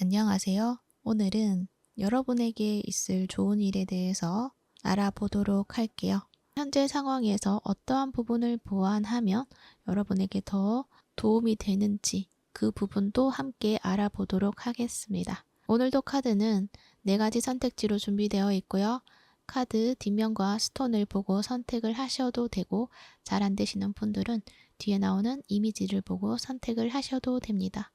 안녕하세요. 오늘은 여러분에게 있을 좋은 일에 대해서 알아보도록 할게요. 현재 상황에서 어떠한 부분을 보완하면 여러분에게 더 도움이 되는지 그 부분도 함께 알아보도록 하겠습니다. 오늘도 카드는 4가지 선택지로 준비되어 있고요. 카드 뒷면과 스톤을 보고 선택을 하셔도 되고, 잘 안 되시는 분들은 뒤에 나오는 이미지를 보고 선택을 하셔도 됩니다.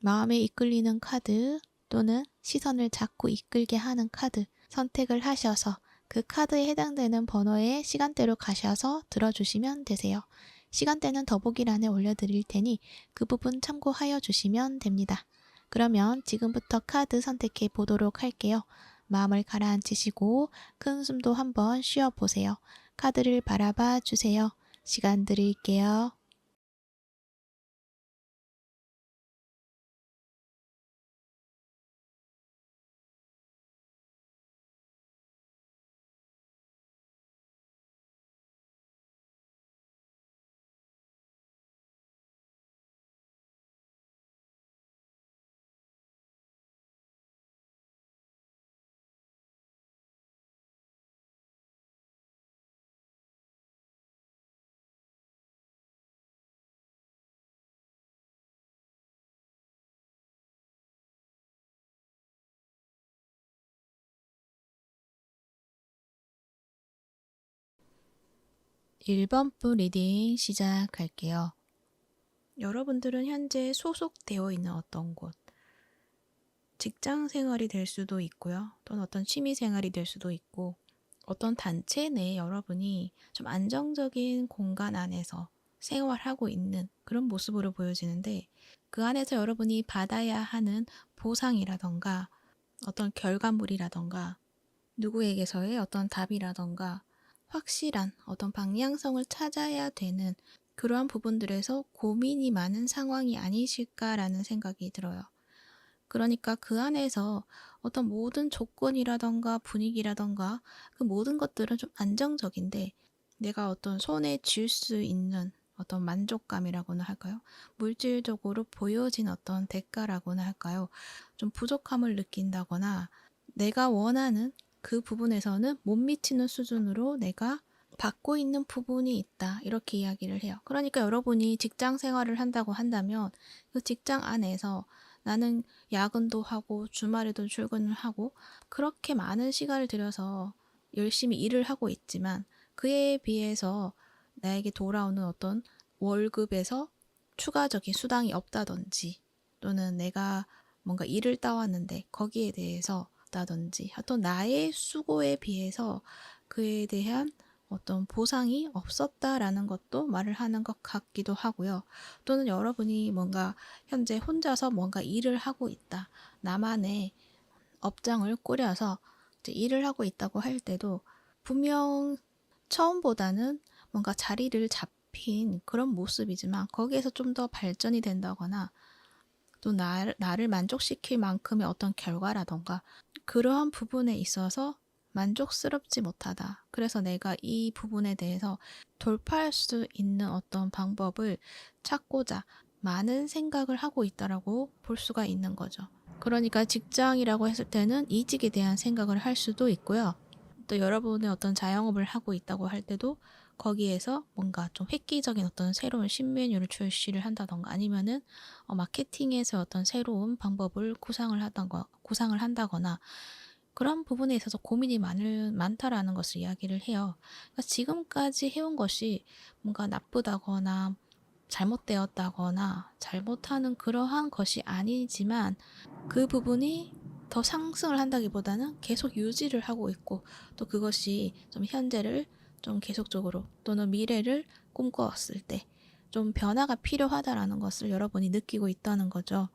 마음에 이끌리는 카드 또는 시선을 자꾸 이끌게 하는 카드 선택을 하셔서 그 카드에 해당되는 번호에 시간대로 가셔서 들어주시면 되세요. 시간대는 더보기란에 올려드릴 테니 그 부분 참고하여 주시면 됩니다. 그러면 지금부터 카드 선택해 보도록 할게요. 마음을 가라앉히시고 큰 숨도 한번 쉬어보세요. 카드를 바라봐 주세요. 시간 드릴게요. 1번분 리딩 시작할게요. 여러분들은 현재 소속되어 있는 어떤 곳, 직장 생활이 될 수도 있고요. 또는 어떤 취미 생활이 될 수도 있고, 어떤 단체 내에 여러분이 좀 안정적인 공간 안에서 생활하고 있는 그런 모습으로 보여지는데, 그 안에서 여러분이 받아야 하는 보상이라던가 어떤 결과물이라던가 누구에게서의 어떤 답이라던가 확실한 어떤 방향성을 찾아야 되는 그러한 부분들에서 고민이 많은 상황이 아니실까라는 생각이 들어요. 그러니까 그 안에서 어떤 모든 조건이라던가 분위기라던가 그 모든 것들은 좀 안정적인데, 내가 어떤 손에 쥘 수 있는 어떤 만족감이라고나 할까요? 물질적으로 보여진 어떤 대가라고나 할까요? 좀 부족함을 느낀다거나 내가 원하는 그 부분에서는 못 미치는 수준으로 내가 받고 있는 부분이 있다, 이렇게 이야기를 해요. 그러니까 여러분이 직장 생활을 한다고 한다면 그 직장 안에서 나는 야근도 하고 주말에도 출근을 하고 그렇게 많은 시간을 들여서 열심히 일을 하고 있지만, 그에 비해서 나에게 돌아오는 어떤 월급에서 추가적인 수당이 없다든지, 또는 내가 뭔가 일을 따왔는데 거기에 대해서 없다든지, 또 나의 수고에 비해서 그에 대한 어떤 보상이 없었다라는 것도 말을 하는 것 같기도 하고요. 또는 여러분이 뭔가 현재 혼자서 뭔가 일을 하고 있다, 나만의 업장을 꾸려서 이제 일을 하고 있다고 할 때도 분명 처음보다는 뭔가 자리를 잡힌 그런 모습이지만, 거기에서 좀 더 발전이 된다거나 또 나를 만족시킬 만큼의 어떤 결과라던가 그러한 부분에 있어서 만족스럽지 못하다. 그래서 내가 이 부분에 대해서 돌파할 수 있는 어떤 방법을 찾고자 많은 생각을 하고 있다라고 볼 수가 있는 거죠. 그러니까 직장이라고 했을 때는 이직에 대한 생각을 할 수도 있고요. 또 여러분의 어떤 자영업을 하고 있다고 할 때도 거기에서 뭔가 좀 획기적인 어떤 새로운 신메뉴를 출시를 한다던가, 아니면은 마케팅에서 어떤 새로운 방법을 구상을 한다거나 그런 부분에 있어서 고민이 많다라는 것을 이야기를 해요. 그러니까 지금까지 해온 것이 뭔가 나쁘다거나 잘못되었다거나 잘못하는 그러한 것이 아니지만, 그 부분이 더 상승을 한다기보다는 계속 유지를 하고 있고, 또 그것이 좀 현재를 좀 계속적으로 또는 미래를 꿈꿔왔을 때 좀 변화가 필요하다라는 것을 여러분이 느끼고 있다는 거죠.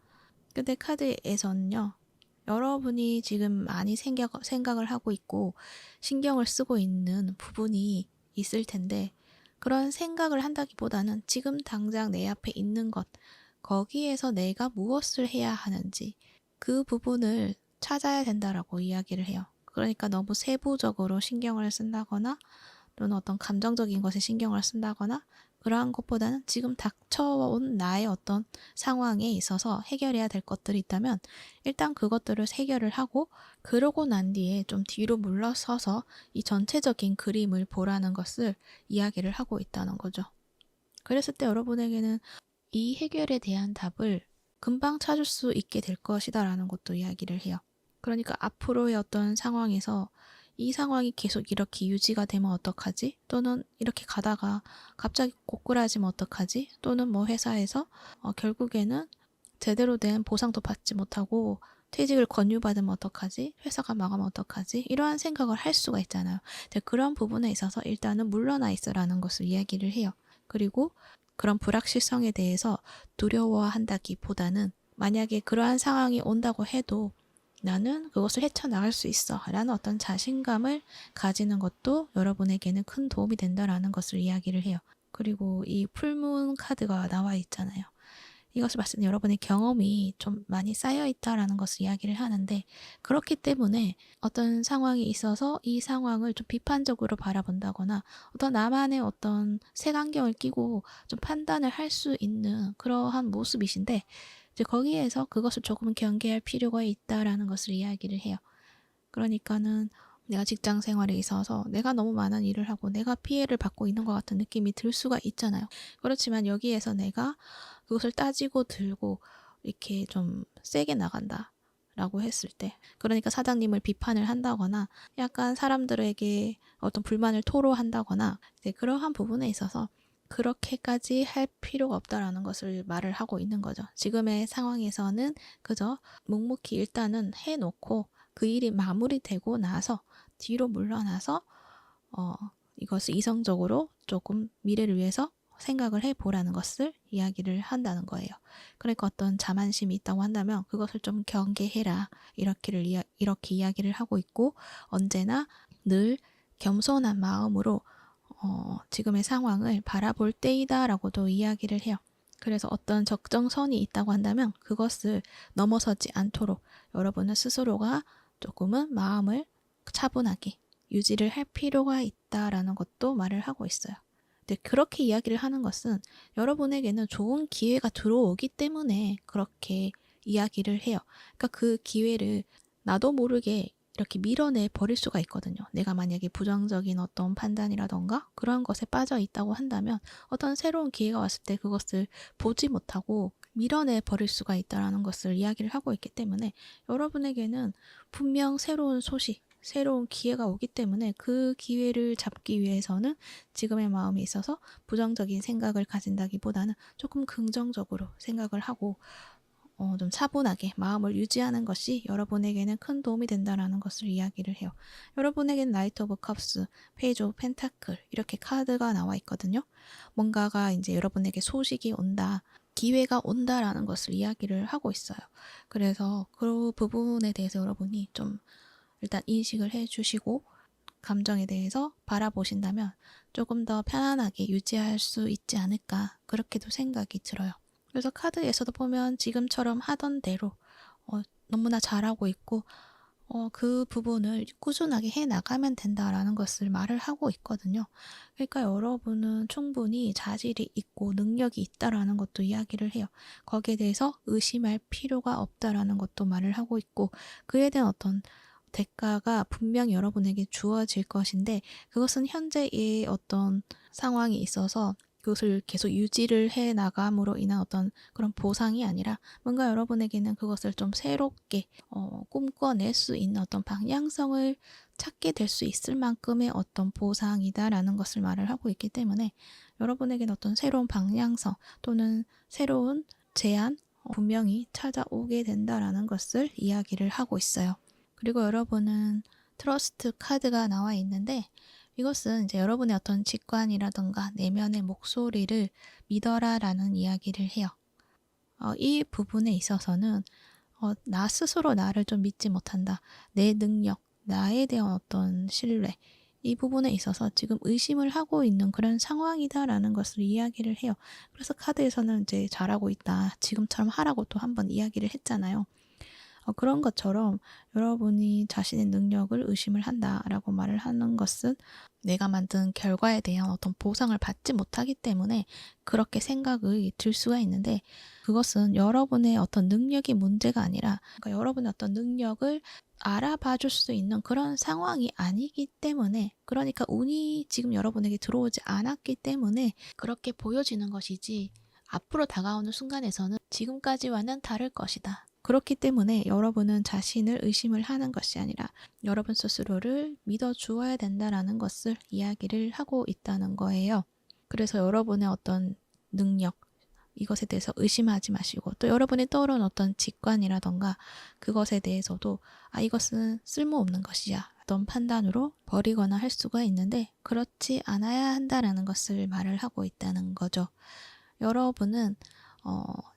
근데 카드에서는요, 여러분이 지금 많이 생각을 하고 있고 신경을 쓰고 있는 부분이 있을 텐데, 그런 생각을 한다기보다는 지금 당장 내 앞에 있는 것, 거기에서 내가 무엇을 해야 하는지 그 부분을 찾아야 된다라고 이야기를 해요. 그러니까 너무 세부적으로 신경을 쓴다거나 또는 어떤 감정적인 것에 신경을 쓴다거나 그러한 것보다는 지금 닥쳐온 나의 어떤 상황에 있어서 해결해야 될 것들이 있다면 일단 그것들을 해결을 하고, 그러고 난 뒤에 좀 뒤로 물러서서 이 전체적인 그림을 보라는 것을 이야기를 하고 있다는 거죠. 그랬을 때 여러분에게는 이 해결에 대한 답을 금방 찾을 수 있게 될 것이다라는 것도 이야기를 해요. 그러니까 앞으로의 어떤 상황에서 이 상황이 계속 이렇게 유지가 되면 어떡하지? 또는 이렇게 가다가 갑자기 고꾸라지면 어떡하지? 또는 뭐 회사에서 결국에는 제대로 된 보상도 받지 못하고 퇴직을 권유받으면 어떡하지? 회사가 망하면 어떡하지? 이러한 생각을 할 수가 있잖아요. 그런 부분에 있어서 일단은 물러나 있어라는 것을 이야기를 해요. 그리고 그런 불확실성에 대해서 두려워한다기보다는 만약에 그러한 상황이 온다고 해도 나는 그것을 헤쳐나갈 수 있어 라는 어떤 자신감을 가지는 것도 여러분에게는 큰 도움이 된다라는 것을 이야기를 해요. 그리고 이 풀문 카드가 나와 있잖아요. 이것을 봤을 때 여러분의 경험이 좀 많이 쌓여 있다라는 것을 이야기를 하는데, 그렇기 때문에 어떤 상황이 있어서 이 상황을 좀 비판적으로 바라본다거나 어떤 나만의 어떤 색안경을 끼고 좀 판단을 할 수 있는 그러한 모습이신데, 이제 거기에서 그것을 조금 경계할 필요가 있다라는 것을 이야기를 해요. 그러니까는 내가 직장 생활에 있어서 내가 너무 많은 일을 하고 내가 피해를 받고 있는 것 같은 느낌이 들 수가 있잖아요. 그렇지만 여기에서 내가 그것을 따지고 들고 이렇게 좀 세게 나간다 라고 했을 때, 그러니까 사장님을 비판을 한다거나 약간 사람들에게 어떤 불만을 토로한다거나 이제 그러한 부분에 있어서 그렇게까지 할 필요가 없다라는 것을 말을 하고 있는 거죠. 지금의 상황에서는 그저 묵묵히 일단은 해놓고 그 일이 마무리되고 나서 뒤로 물러나서 이것을 이성적으로 조금 미래를 위해서 생각을 해보라는 것을 이야기를 한다는 거예요. 그러니까 어떤 자만심이 있다고 한다면 그것을 좀 경계해라, 이렇게 이야기를 하고 있고, 언제나 늘 겸손한 마음으로 지금의 상황을 바라볼 때이다 라고도 이야기를 해요. 그래서 어떤 적정선이 있다고 한다면 그것을 넘어서지 않도록 여러분은 스스로가 조금은 마음을 차분하게 유지를 할 필요가 있다라는 것도 말을 하고 있어요. 근데 그렇게 이야기를 하는 것은 여러분에게는 좋은 기회가 들어오기 때문에 그렇게 이야기를 해요. 그러니까 그 기회를 나도 모르게 이렇게 밀어내 버릴 수가 있거든요. 내가 만약에 부정적인 어떤 판단이라던가 그런 것에 빠져 있다고 한다면 어떤 새로운 기회가 왔을 때 그것을 보지 못하고 밀어내 버릴 수가 있다는 것을 이야기를 하고 있기 때문에, 여러분에게는 분명 새로운 소식, 새로운 기회가 오기 때문에 그 기회를 잡기 위해서는 지금의 마음에 있어서 부정적인 생각을 가진다기보다는 조금 긍정적으로 생각을 하고 좀 차분하게 마음을 유지하는 것이 여러분에게는 큰 도움이 된다라는 것을 이야기를 해요. 여러분에게는 나이트 오브 컵스, 페이지 오브 펜타클 이렇게 카드가 나와 있거든요. 뭔가가 이제 여러분에게 소식이 온다, 기회가 온다라는 것을 이야기를 하고 있어요. 그래서 그 부분에 대해서 여러분이 좀 일단 인식을 해주시고 감정에 대해서 바라보신다면 조금 더 편안하게 유지할 수 있지 않을까, 그렇게도 생각이 들어요. 그래서 카드에서도 보면 지금처럼 하던 대로 너무나 잘하고 있고 그 부분을 꾸준하게 해나가면 된다라는 것을 말을 하고 있거든요. 그러니까 여러분은 충분히 자질이 있고 능력이 있다라는 것도 이야기를 해요. 거기에 대해서 의심할 필요가 없다라는 것도 말을 하고 있고, 그에 대한 어떤 대가가 분명 여러분에게 주어질 것인데, 그것은 현재의 어떤 상황이 있어서 그것을 계속 유지를 해 나감으로 인한 어떤 그런 보상이 아니라 뭔가 여러분에게는 그것을 좀 새롭게 꿈꿔낼 수 있는 어떤 방향성을 찾게 될 수 있을 만큼의 어떤 보상이다라는 것을 말을 하고 있기 때문에, 여러분에게는 어떤 새로운 방향성 또는 새로운 제안 분명히 찾아오게 된다라는 것을 이야기를 하고 있어요. 그리고 여러분은 트러스트 카드가 나와 있는데, 이것은 이제 여러분의 어떤 직관이라던가 내면의 목소리를 믿어라 라는 이야기를 해요. 이 부분에 있어서는 나 스스로 나를 좀 믿지 못한다, 내 능력, 나에 대한 어떤 신뢰, 이 부분에 있어서 지금 의심을 하고 있는 그런 상황이다라는 것을 이야기를 해요. 그래서 카드에서는 이제 잘하고 있다, 지금처럼 하라고 또 한번 이야기를 했잖아요. 그런 것처럼 여러분이 자신의 능력을 의심을 한다라고 말을 하는 것은 내가 만든 결과에 대한 어떤 보상을 받지 못하기 때문에 그렇게 생각이 들 수가 있는데, 그것은 여러분의 어떤 능력이 문제가 아니라, 그러니까 여러분의 어떤 능력을 알아봐 줄 수 있는 그런 상황이 아니기 때문에, 그러니까 운이 지금 여러분에게 들어오지 않았기 때문에 그렇게 보여지는 것이지, 앞으로 다가오는 순간에서는 지금까지와는 다를 것이다. 그렇기 때문에 여러분은 자신을 의심을 하는 것이 아니라 여러분 스스로를 믿어주어야 된다라는 것을 이야기를 하고 있다는 거예요. 그래서 여러분의 어떤 능력, 이것에 대해서 의심하지 마시고, 또 여러분이 떠오르는 어떤 직관이라던가 그것에 대해서도 이것은 쓸모없는 것이야 어떤 판단으로 버리거나 할 수가 있는데, 그렇지 않아야 한다라는 것을 말을 하고 있다는 거죠. 여러분은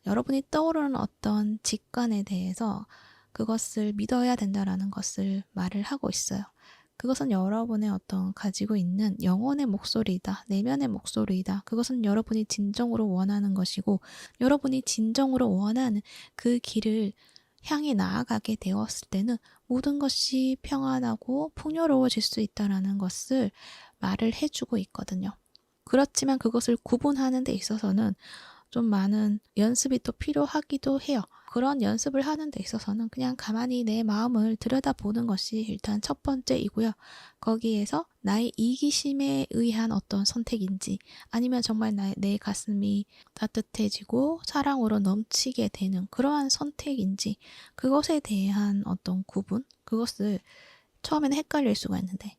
여러분이 떠오르는 어떤 직관에 대해서 그것을 믿어야 된다라는 것을 말을 하고 있어요. 그것은 여러분의 어떤 가지고 있는 영혼의 목소리이다, 내면의 목소리이다. 그것은 여러분이 진정으로 원하는 것이고, 여러분이 진정으로 원하는 그 길을 향해 나아가게 되었을 때는 모든 것이 평안하고 풍요로워질 수 있다라는 것을 말을 해주고 있거든요. 그렇지만 그것을 구분하는 데 있어서는 좀 많은 연습이 또 필요하기도 해요. 그런 연습을 하는 데 있어서는 그냥 가만히 내 마음을 들여다보는 것이 일단 첫 번째이고요. 거기에서 나의 이기심에 의한 어떤 선택인지, 아니면 정말 내 가슴이 따뜻해지고 사랑으로 넘치게 되는 그러한 선택인지, 그것에 대한 어떤 구분, 그것을 처음에는 헷갈릴 수가 있는데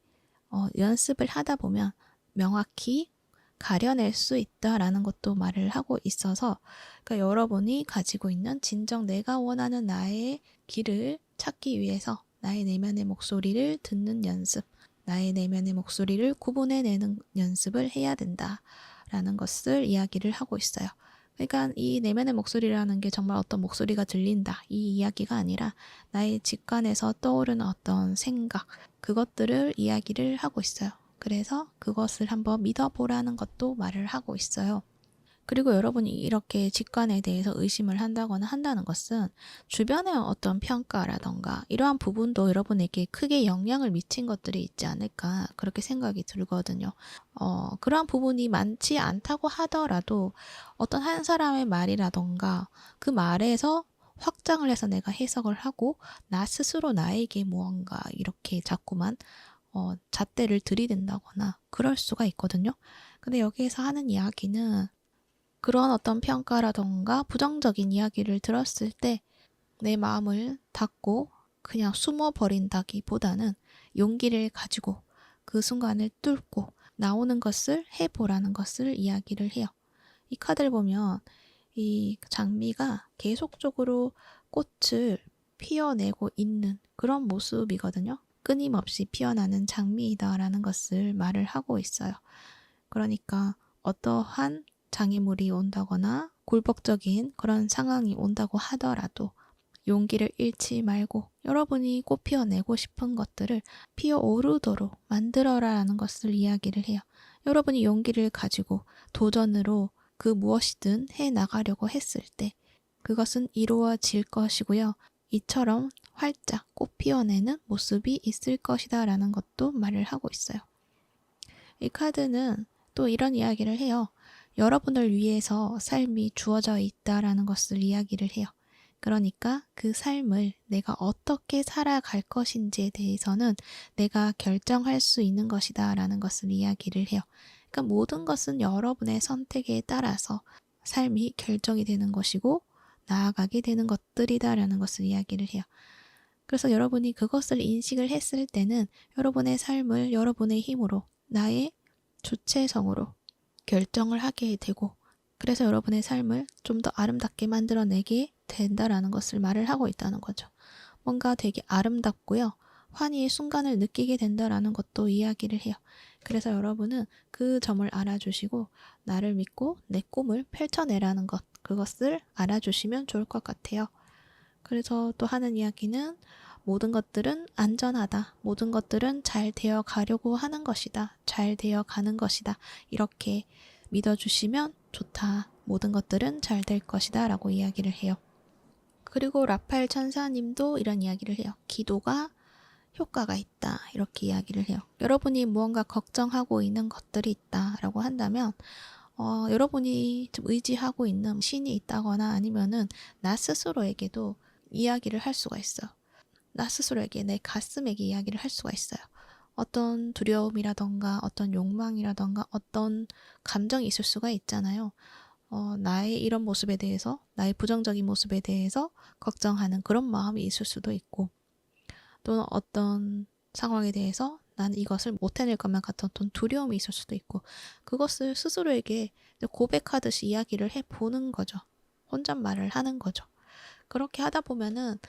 연습을 하다 보면 명확히 가려낼 수 있다라는 것도 말을 하고 있어서, 그러니까 여러분이 가지고 있는 진정 내가 원하는 나의 길을 찾기 위해서 나의 내면의 목소리를 듣는 연습, 나의 내면의 목소리를 구분해내는 연습을 해야 된다라는 것을 이야기를 하고 있어요. 그러니까 이 내면의 목소리라는 게 정말 어떤 목소리가 들린다, 이 이야기가 아니라 나의 직관에서 떠오르는 어떤 생각, 그것들을 이야기를 하고 있어요. 그래서 그것을 한번 믿어보라는 것도 말을 하고 있어요. 그리고 여러분이 이렇게 직관에 대해서 의심을 한다거나 한다는 것은 주변의 어떤 평가라던가 이러한 부분도 여러분에게 크게 영향을 미친 것들이 있지 않을까, 그렇게 생각이 들거든요. 그러한 부분이 많지 않다고 하더라도 어떤 한 사람의 말이라던가 그 말에서 확장을 해서 내가 해석을 하고 나 스스로 나에게 무언가 이렇게 자꾸만 잣대를 들이댄다거나 그럴 수가 있거든요. 근데 여기에서 하는 이야기는 그런 어떤 평가라던가 부정적인 이야기를 들었을 때 내 마음을 닫고 그냥 숨어버린다기보다는 용기를 가지고 그 순간을 뚫고 나오는 것을 해보라는 것을 이야기를 해요. 이 카드를 보면 이 장미가 계속적으로 꽃을 피어내고 있는 그런 모습이거든요. 끊임없이 피어나는 장미이다라는 것을 말을 하고 있어요. 그러니까 어떠한 장애물이 온다거나 굴복적인 그런 상황이 온다고 하더라도 용기를 잃지 말고 여러분이 꽃 피어내고 싶은 것들을 피어오르도록 만들어라라는 것을 이야기를 해요. 여러분이 용기를 가지고 도전으로 그 무엇이든 해나가려고 했을 때 그것은 이루어질 것이고요. 이처럼 활짝 꽃 피어내는 모습이 있을 것이다 라는 것도 말을 하고 있어요. 이 카드는 또 이런 이야기를 해요. 여러분을 위해서 삶이 주어져 있다라는 것을 이야기를 해요. 그러니까 그 삶을 내가 어떻게 살아갈 것인지에 대해서는 내가 결정할 수 있는 것이다 라는 것을 이야기를 해요. 그러니까 모든 것은 여러분의 선택에 따라서 삶이 결정이 되는 것이고 나아가게 되는 것들이다 라는 것을 이야기를 해요. 그래서 여러분이 그것을 인식을 했을 때는 여러분의 삶을 여러분의 힘으로 나의 주체성으로 결정을 하게 되고, 그래서 여러분의 삶을 좀 더 아름답게 만들어내게 된다라는 것을 말을 하고 있다는 거죠. 뭔가 되게 아름답고요. 환희의 순간을 느끼게 된다라는 것도 이야기를 해요. 그래서 여러분은 그 점을 알아주시고 나를 믿고 내 꿈을 펼쳐내라는 것, 그것을 알아주시면 좋을 것 같아요. 그래서 또 하는 이야기는 모든 것들은 안전하다. 모든 것들은 잘 되어 가려고 하는 것이다. 잘 되어 가는 것이다. 이렇게 믿어주시면 좋다. 모든 것들은 잘 될 것이다. 라고 이야기를 해요. 그리고 라팔 천사님도 이런 이야기를 해요. 기도가 효과가 있다. 이렇게 이야기를 해요. 여러분이 무언가 걱정하고 있는 것들이 있다라고 한다면 여러분이 좀 의지하고 있는 신이 있다거나 아니면은 나 스스로에게도 이야기를 할 수가 있어요. 나 스스로에게 내 가슴에게 이야기를 할 수가 있어요. 어떤 두려움이라던가 어떤 욕망이라던가 어떤 감정이 있을 수가 있잖아요. 나의 이런 모습에 대해서 나의 부정적인 모습에 대해서 걱정하는 그런 마음이 있을 수도 있고 또는 어떤 상황에 대해서 나는 이것을 못 해낼 것만 같은 어떤 두려움이 있을 수도 있고 그것을 스스로에게 고백하듯이 이야기를 해보는 거죠. 혼잣말을 하는 거죠. 그렇게 하다 보면은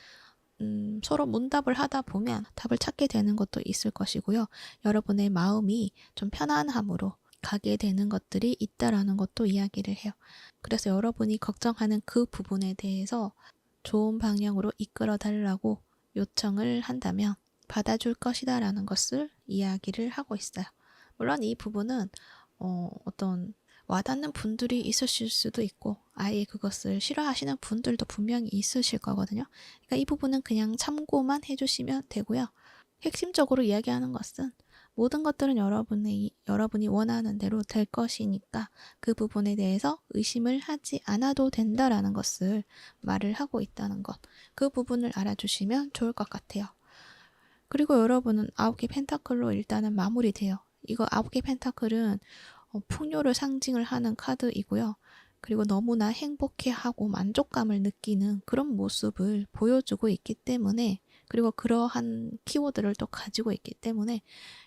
서로 문답을 하다 보면 답을 찾게 되는 것도 있을 것이고요. 여러분의 마음이 좀 편안함으로 가게 되는 것들이 있다라는 것도 이야기를 해요. 그래서 여러분이 걱정하는 그 부분에 대해서 좋은 방향으로 이끌어 달라고 요청을 한다면 받아줄 것이다 라는 것을 이야기를 하고 있어요. 물론 이 부분은 어떤 와닿는 분들이 있으실 수도 있고 아예 그것을 싫어하시는 분들도 분명히 있으실 거거든요. 그러니까 이 부분은 그냥 참고만 해주시면 되고요. 핵심적으로 이야기하는 것은 모든 것들은 여러분이 원하는 대로 될 것이니까 그 부분에 대해서 의심을 하지 않아도 된다라는 것을 말을 하고 있다는 것. 그 부분을 알아주시면 좋을 것 같아요. 그리고 여러분은 9개 펜타클로 일단은 마무리돼요. 이거 9개 펜타클은 풍요를 상징을 하는 카드이고요. 그리고 너무나 행복해하고 만족감을 느끼는 그런 모습을 보여주고 있기 때문에 그리고 그러한 키워드를 또 가지고 있기 때문에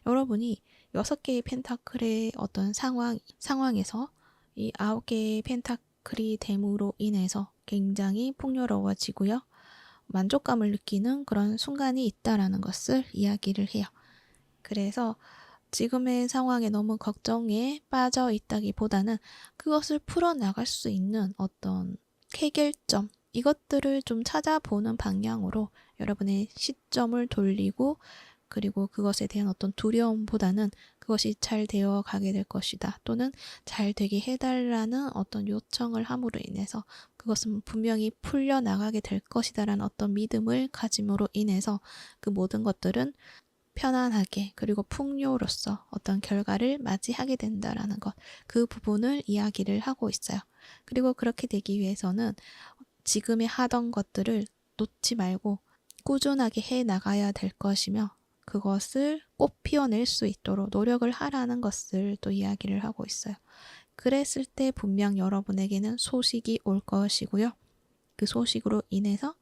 여러분이 6개의 펜타클의 어떤 상황에서 이 9개의 펜타클이 됨으로 인해서 굉장히 풍요로워지고요. 만족감을 느끼는 그런 순간이 있다라는 것을 이야기를 해요. 그래서 지금의 상황에 너무 걱정에 빠져 있다기보다는 그것을 풀어나갈 수 있는 어떤 해결점, 이것들을 좀 찾아보는 방향으로 여러분의 시점을 돌리고 그리고 그것에 대한 어떤 두려움보다는 그것이 잘 되어 가게 될 것이다. 또는 잘 되게 해달라는 어떤 요청을 함으로 인해서 그것은 분명히 풀려나가게 될 것이다 라는 어떤 믿음을 가짐으로 인해서 그 모든 것들은 편안하게 그리고 풍요로서 어떤 결과를 맞이하게 된다라는 것, 그 부분을 이야기를 하고 있어요. 그리고 그렇게 되기 위해서는 지금의 하던 것들을 놓지 말고 꾸준하게 해 나가야 될 것이며 그것을 꽃 피워낼 수 있도록 노력을 하라는 것을 또 이야기를 하고 있어요. 그랬을 때 분명 여러분에게는 소식이 올 것이고요. 그 소식으로 인해서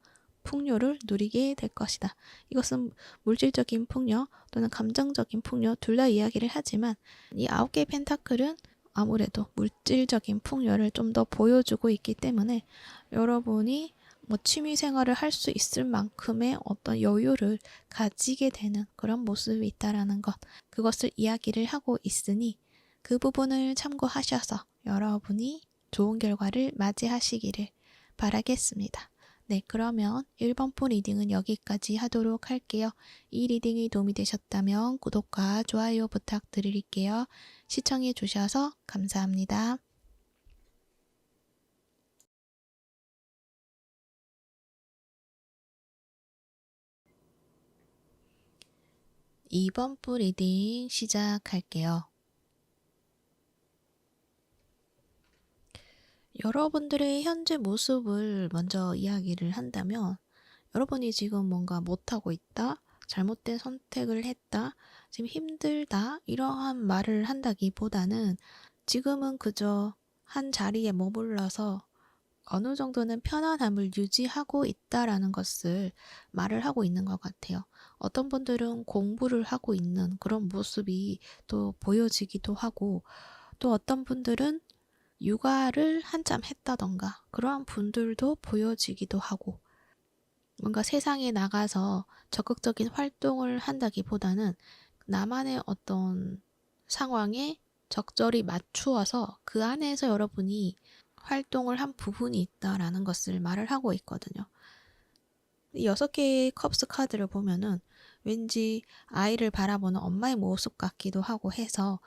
풍요를 누리게 될 것이다. 이것은 물질적인 풍요 또는 감정적인 풍요 둘 다 이야기를 하지만 이 9개의 펜타클은 아무래도 물질적인 풍요를 좀 더 보여주고 있기 때문에 여러분이 취미 생활을 할 수 있을 만큼의 어떤 여유를 가지게 되는 그런 모습이 있다라는 것, 그것을 이야기를 하고 있으니 그 부분을 참고하셔서 여러분이 좋은 결과를 맞이하시기를 바라겠습니다. 네, 그러면 1번분 리딩은 여기까지 하도록 할게요. 이 리딩이 도움이 되셨다면 구독과 좋아요 부탁드릴게요. 시청해 주셔서 감사합니다. 2번분 리딩 시작할게요. 여러분들의 현재 모습을 먼저 이야기를 한다면 여러분이 지금 뭔가 못하고 있다, 잘못된 선택을 했다, 지금 힘들다 이러한 말을 한다기보다는 지금은 그저 한 자리에 머물러서 어느 정도는 편안함을 유지하고 있다라는 것을 말을 하고 있는 것 같아요. 어떤 분들은 공부를 하고 있는 그런 모습이 또 보여지기도 하고 또 어떤 분들은 육아를 한참 했다던가 그러한 분들도 보여지기도 하고 뭔가 세상에 나가서 적극적인 활동을 한다기보다는 나만의 어떤 상황에 적절히 맞추어서 그 안에서 여러분이 활동을 한 부분이 있다라는 것을 말을 하고 있거든요. 이 6개의 컵스 카드를 보면은 왠지 아이를 바라보는 엄마의 모습 같기도 하고 해서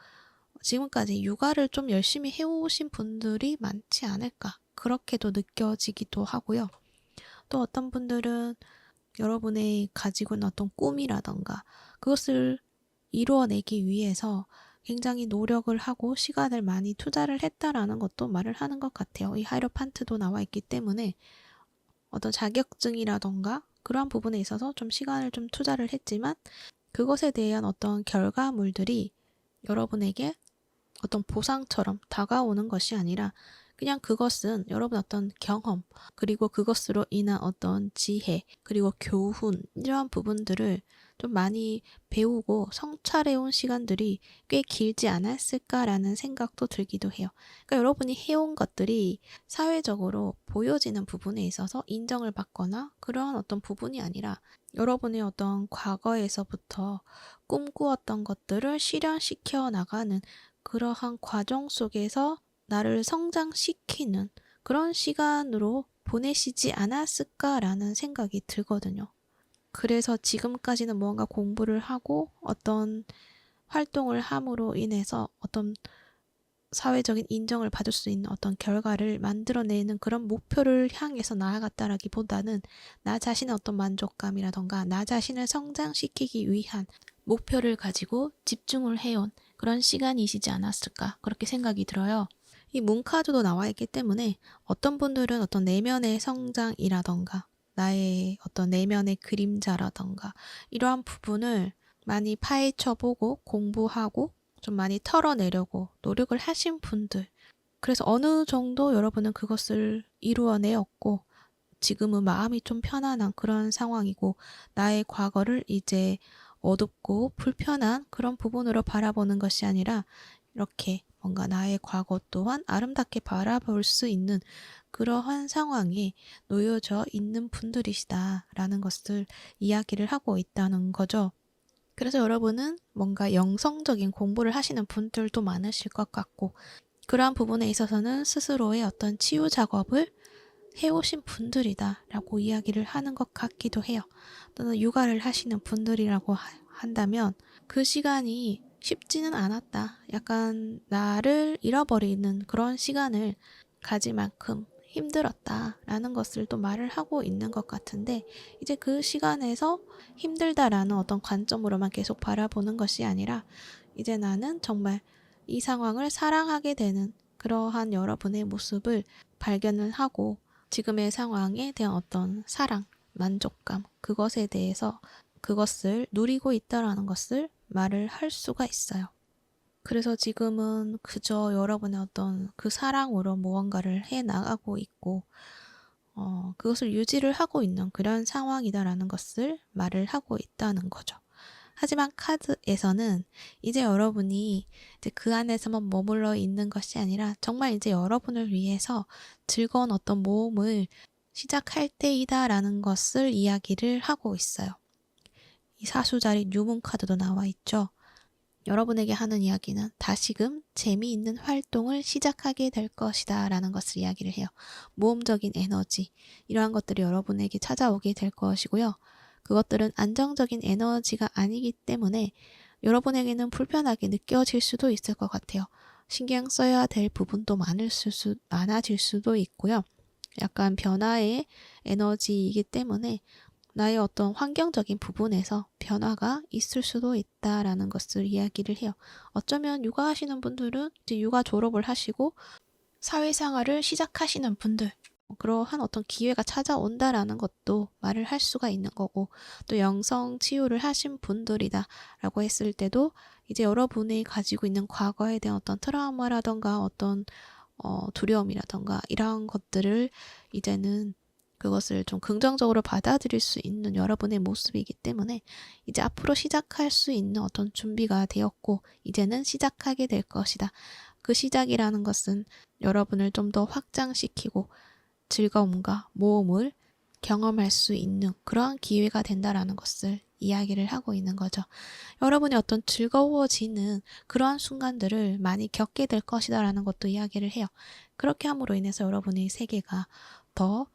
지금까지 육아를 좀 열심히 해오신 분들이 많지 않을까 그렇게도 느껴지기도 하고요. 또 어떤 분들은 여러분의 가지고 있는 어떤 꿈이라던가 그것을 이루어내기 위해서 굉장히 노력을 하고 시간을 많이 투자를 했다라는 것도 말을 하는 것 같아요. 이 하이로판트도 나와 있기 때문에 어떤 자격증이라던가 그러한 부분에 있어서 좀 시간을 좀 투자를 했지만 그것에 대한 어떤 결과물들이 여러분에게 어떤 보상처럼 다가오는 것이 아니라 그냥 그것은 여러분 어떤 경험 그리고 그것으로 인한 어떤 지혜 그리고 교훈 이러한 부분들을 좀 많이 배우고 성찰해온 시간들이 꽤 길지 않았을까라는 생각도 들기도 해요. 그러니까 여러분이 해온 것들이 사회적으로 보여지는 부분에 있어서 인정을 받거나 그러한 어떤 부분이 아니라 여러분의 어떤 과거에서부터 꿈꾸었던 것들을 실현시켜 나가는 그러한 과정 속에서 나를 성장시키는 그런 시간으로 보내시지 않았을까라는 생각이 들거든요. 그래서 지금까지는 무언가 공부를 하고 어떤 활동을 함으로 인해서 어떤 사회적인 인정을 받을 수 있는 어떤 결과를 만들어내는 그런 목표를 향해서 나아갔다라기보다는 나 자신의 어떤 만족감이라던가 나 자신을 성장시키기 위한 목표를 가지고 집중을 해온 그런 시간이시지 않았을까 그렇게 생각이 들어요. 이 문카드도 나와 있기 때문에 어떤 분들은 어떤 내면의 성장이라던가 나의 어떤 내면의 그림자라던가 이러한 부분을 많이 파헤쳐보고 공부하고 좀 많이 털어내려고 노력을 하신 분들 그래서 어느 정도 여러분은 그것을 이루어내었고 지금은 마음이 좀 편안한 그런 상황이고 나의 과거를 이제 어둡고 불편한 그런 부분으로 바라보는 것이 아니라 이렇게 뭔가 나의 과거 또한 아름답게 바라볼 수 있는 그러한 상황에 놓여져 있는 분들이시다라는 것을 이야기를 하고 있다는 거죠. 그래서 여러분은 뭔가 영성적인 공부를 하시는 분들도 많으실 것 같고 그러한 부분에 있어서는 스스로의 어떤 치유 작업을 해오신 분들이다 라고 이야기를 하는 것 같기도 해요. 또는 육아를 하시는 분들이라고 한다면 그 시간이 쉽지는 않았다. 약간 나를 잃어버리는 그런 시간을 가질 만큼 힘들었다 라는 것을 또 말을 하고 있는 것 같은데 이제 그 시간에서 힘들다라는 어떤 관점으로만 계속 바라보는 것이 아니라 이제 나는 정말 이 상황을 사랑하게 되는 그러한 여러분의 모습을 발견을 하고 지금의 상황에 대한 어떤 사랑, 만족감, 그것에 대해서 그것을 누리고 있다라는 것을 말을 할 수가 있어요. 그래서 지금은 그저 여러분의 어떤 그 사랑으로 무언가를 해 나가고 있고, 그것을 유지를 하고 있는 그런 상황이다라는 것을 말을 하고 있다는 거죠. 하지만 카드에서는 이제 여러분이 이제 그 안에서만 머물러 있는 것이 아니라 정말 이제 여러분을 위해서 즐거운 어떤 모험을 시작할 때이다라는 것을 이야기를 하고 있어요. 이 사수자리 뉴문 카드도 나와 있죠. 여러분에게 하는 이야기는 다시금 재미있는 활동을 시작하게 될 것이다 라는 것을 이야기를 해요. 모험적인 에너지, 이러한 것들이 여러분에게 찾아오게 될 것이고요. 그것들은 안정적인 에너지가 아니기 때문에 여러분에게는 불편하게 느껴질 수도 있을 것 같아요. 신경 써야 될 부분도 많아질 수도 있고요. 약간 변화의 에너지이기 때문에 나의 어떤 환경적인 부분에서 변화가 있을 수도 있다라는 것을 이야기를 해요. 어쩌면 육아하시는 분들은 이제 육아 졸업을 하시고 사회생활을 시작하시는 분들, 그러한 어떤 기회가 찾아온다라는 것도 말을 할 수가 있는 거고, 또 영성 치유를 하신 분들이다 라고 했을 때도 이제 여러분이 가지고 있는 과거에 대한 어떤 트라우마라던가 어떤 두려움이라던가 이러한 것들을 이제는 그것을 좀 긍정적으로 받아들일 수 있는 여러분의 모습이기 때문에 이제 앞으로 시작할 수 있는 어떤 준비가 되었고 이제는 시작하게 될 것이다. 그 시작이라는 것은 여러분을 좀 더 확장시키고 즐거움과 모험을 경험할 수 있는 그러한 기회가 된다라는 것을 이야기를 하고 있는 거죠. 여러분이 어떤 즐거워지는 그러한 순간들을 많이 겪게 될 것이다 라는 것도 이야기를 해요. 그렇게 함으로 인해서 여러분의 세계가 더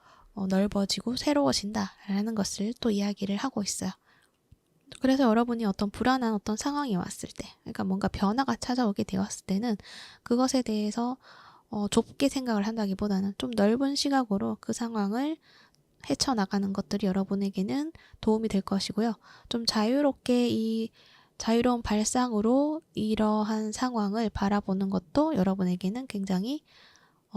넓어지고 새로워진다 라는 것을 또 이야기를 하고 있어요. 그래서 여러분이 어떤 불안한 어떤 상황이 왔을 때, 그러니까 뭔가 변화가 찾아오게 되었을 때는 그것에 대해서 좁게 생각을 한다기보다는 좀 넓은 시각으로 그 상황을 헤쳐나가는 것들이 여러분에게는 도움이 될 것이고요. 좀 자유롭게 이 자유로운 발상으로 이러한 상황을 바라보는 것도 여러분에게는 굉장히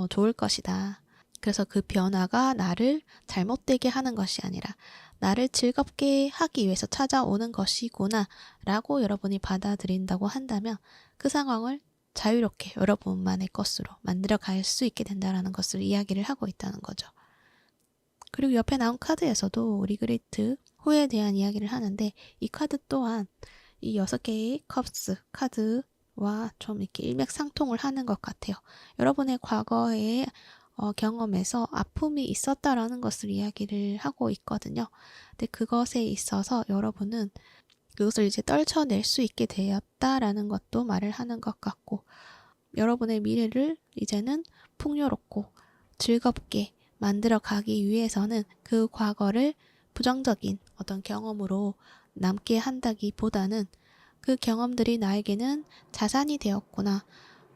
좋을 것이다. 그래서 그 변화가 나를 잘못되게 하는 것이 아니라 나를 즐겁게 하기 위해서 찾아오는 것이구나 라고 여러분이 받아들인다고 한다면 그 상황을 자유롭게 여러분만의 것으로 만들어 갈 수 있게 된다는 것을 이야기를 하고 있다는 거죠. 그리고 옆에 나온 카드에서도 리그레이트, 후회에 대한 이야기를 하는데 이 카드 또한 이 6개의 컵스 카드와 좀 이렇게 일맥상통을 하는 것 같아요. 여러분의 과거의 경험에서 아픔이 있었다라는 것을 이야기를 하고 있거든요. 근데 그것에 있어서 여러분은 그것을 이제 떨쳐낼 수 있게 되었다라는 것도 말을 하는 것 같고, 여러분의 미래를 이제는 풍요롭고 즐겁게 만들어 가기 위해서는 그 과거를 부정적인 어떤 경험으로 남게 한다기보다는 그 경험들이 나에게는 자산이 되었구나.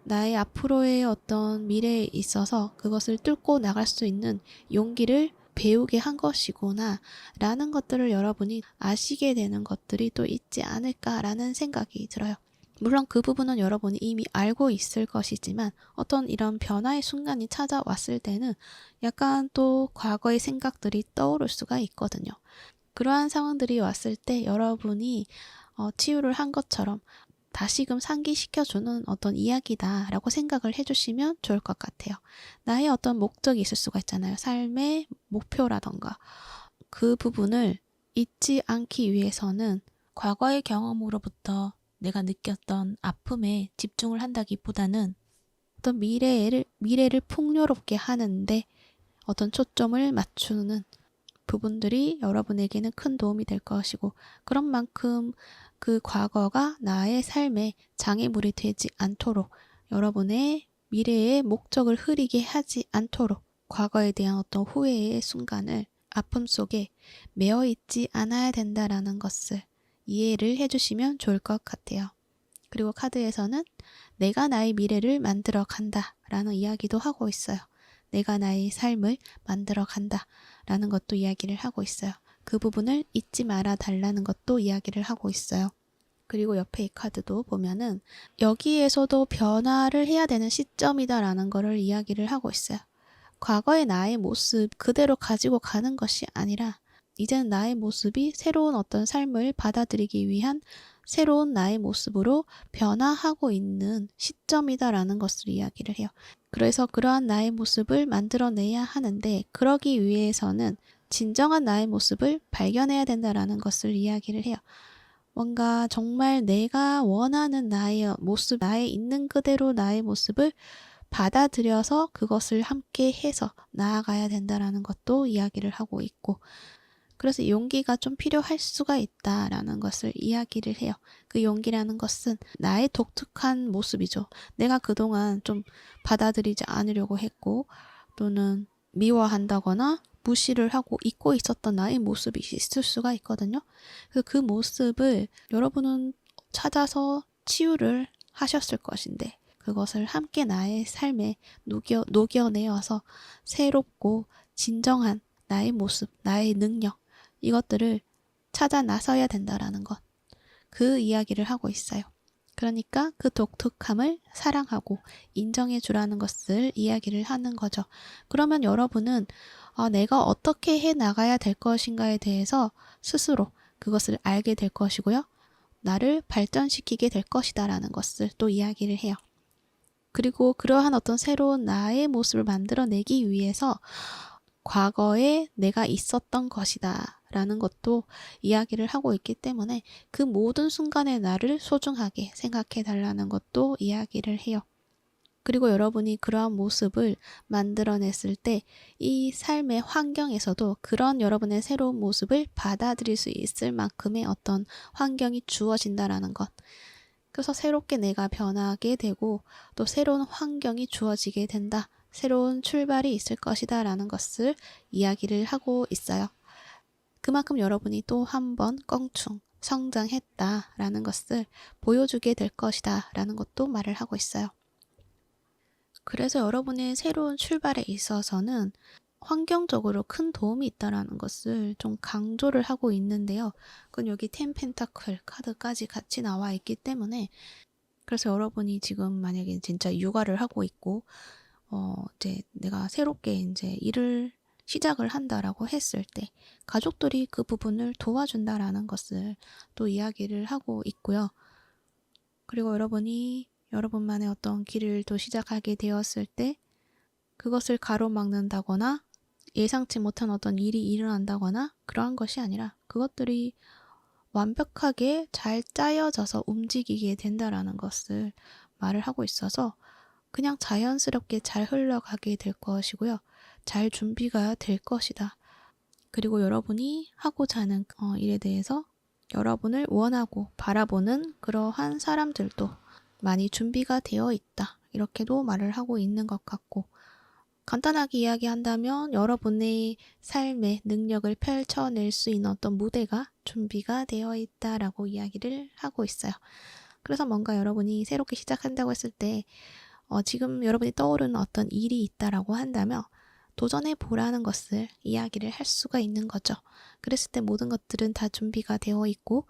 나의 앞으로의 어떤 미래에 있어서 그것을 뚫고 나갈 수 있는 용기를 배우게 한 것이구나 라는 것들을 여러분이 아시게 되는 것들이 또 있지 않을까라는 생각이 들어요. 물론 그 부분은 여러분이 이미 알고 있을 것이지만 어떤 이런 변화의 순간이 찾아왔을 때는 약간 또 과거의 생각들이 떠오를 수가 있거든요. 그러한 상황들이 왔을 때 여러분이 치유를 한 것처럼 다시금 상기시켜주는 어떤 이야기다라고 생각을 해주시면 좋을 것 같아요. 나의 어떤 목적이 있을 수가 있잖아요. 삶의 목표라던가. 그 부분을 잊지 않기 위해서는 과거의 경험으로부터 내가 느꼈던 아픔에 집중을 한다기보다는 어떤 미래를 풍요롭게 하는데 어떤 초점을 맞추는 부분들이 여러분에게는 큰 도움이 될 것이고, 그런 만큼 그 과거가 나의 삶에 장애물이 되지 않도록, 여러분의 미래의 목적을 흐리게 하지 않도록 과거에 대한 어떤 후회의 순간을 아픔 속에 매어 있지 않아야 된다라는 것을 이해를 해주시면 좋을 것 같아요. 그리고 카드에서는 내가 나의 미래를 만들어 간다 라는 이야기도 하고 있어요. 내가 나의 삶을 만들어 간다 라는 것도 이야기를 하고 있어요. 그 부분을 잊지 말아 달라는 것도 이야기를 하고 있어요. 그리고 옆에 이 카드도 보면은 여기에서도 변화를 해야 되는 시점이다라는 거를 이야기를 하고 있어요. 과거의 나의 모습 그대로 가지고 가는 것이 아니라 이제는 나의 모습이 새로운 어떤 삶을 받아들이기 위한 새로운 나의 모습으로 변화하고 있는 시점이다라는 것을 이야기를 해요. 그래서 그러한 나의 모습을 만들어내야 하는데 그러기 위해서는 진정한 나의 모습을 발견해야 된다라는 것을 이야기를 해요. 뭔가 정말 내가 원하는 나의 모습, 나의 있는 그대로 나의 모습을 받아들여서 그것을 함께 해서 나아가야 된다라는 것도 이야기를 하고 있고, 그래서 용기가 좀 필요할 수가 있다라는 것을 이야기를 해요. 그 용기라는 것은 나의 독특한 모습이죠. 내가 그동안 좀 받아들이지 않으려고 했고 또는 미워한다거나 무시를 하고 잊고 있었던 나의 모습이 있을 수가 있거든요. 그 모습을 여러분은 찾아서 치유를 하셨을 것인데 그것을 함께 나의 삶에 녹여내어서 새롭고 진정한 나의 모습, 나의 능력 이것들을 찾아 나서야 된다라는 것. 그 이야기를 하고 있어요. 그러니까 그 독특함을 사랑하고 인정해 주라는 것을 이야기를 하는 거죠. 그러면 여러분은 내가 어떻게 해 나가야 될 것인가에 대해서 스스로 그것을 알게 될 것이고요. 나를 발전시키게 될 것이다 라는 것을 또 이야기를 해요. 그리고 그러한 어떤 새로운 나의 모습을 만들어내기 위해서 과거에 내가 있었던 것이다 라는 것도 이야기를 하고 있기 때문에 그 모든 순간의 나를 소중하게 생각해 달라는 것도 이야기를 해요. 그리고 여러분이 그러한 모습을 만들어냈을 때 이 삶의 환경에서도 그런 여러분의 새로운 모습을 받아들일 수 있을 만큼의 어떤 환경이 주어진다라는 것. 그래서 새롭게 내가 변하게 되고 또 새로운 환경이 주어지게 된다. 새로운 출발이 있을 것이다 라는 것을 이야기를 하고 있어요. 그만큼 여러분이 또 한 번 껑충 성장했다 라는 것을 보여주게 될 것이다 라는 것도 말을 하고 있어요. 그래서 여러분의 새로운 출발에 있어서는 환경적으로 큰 도움이 있다라는 것을 좀 강조를 하고 있는데요. 그건 여기 10 펜타클 카드까지 같이 나와 있기 때문에, 그래서 여러분이 지금 만약에 진짜 육아를 하고 있고 이제 내가 새롭게 이제 일을 시작을 한다라고 했을 때 가족들이 그 부분을 도와준다라는 것을 또 이야기를 하고 있고요. 그리고 여러분이 여러분만의 어떤 길을 또 시작하게 되었을 때 그것을 가로막는다거나 예상치 못한 어떤 일이 일어난다거나 그러한 것이 아니라 그것들이 완벽하게 잘 짜여져서 움직이게 된다라는 것을 말을 하고 있어서 그냥 자연스럽게 잘 흘러가게 될 것이고요. 잘 준비가 될 것이다. 그리고 여러분이 하고자 하는 일에 대해서 여러분을 원하고 바라보는 그러한 사람들도 많이 준비가 되어 있다. 이렇게도 말을 하고 있는 것 같고, 간단하게 이야기한다면 여러분의 삶의 능력을 펼쳐낼 수 있는 어떤 무대가 준비가 되어 있다라고 이야기를 하고 있어요. 그래서 뭔가 여러분이 새롭게 시작한다고 했을 때 지금 여러분이 떠오르는 어떤 일이 있다라고 한다면 도전해 보라는 것을 이야기를 할 수가 있는 거죠. 그랬을 때 모든 것들은 다 준비가 되어 있고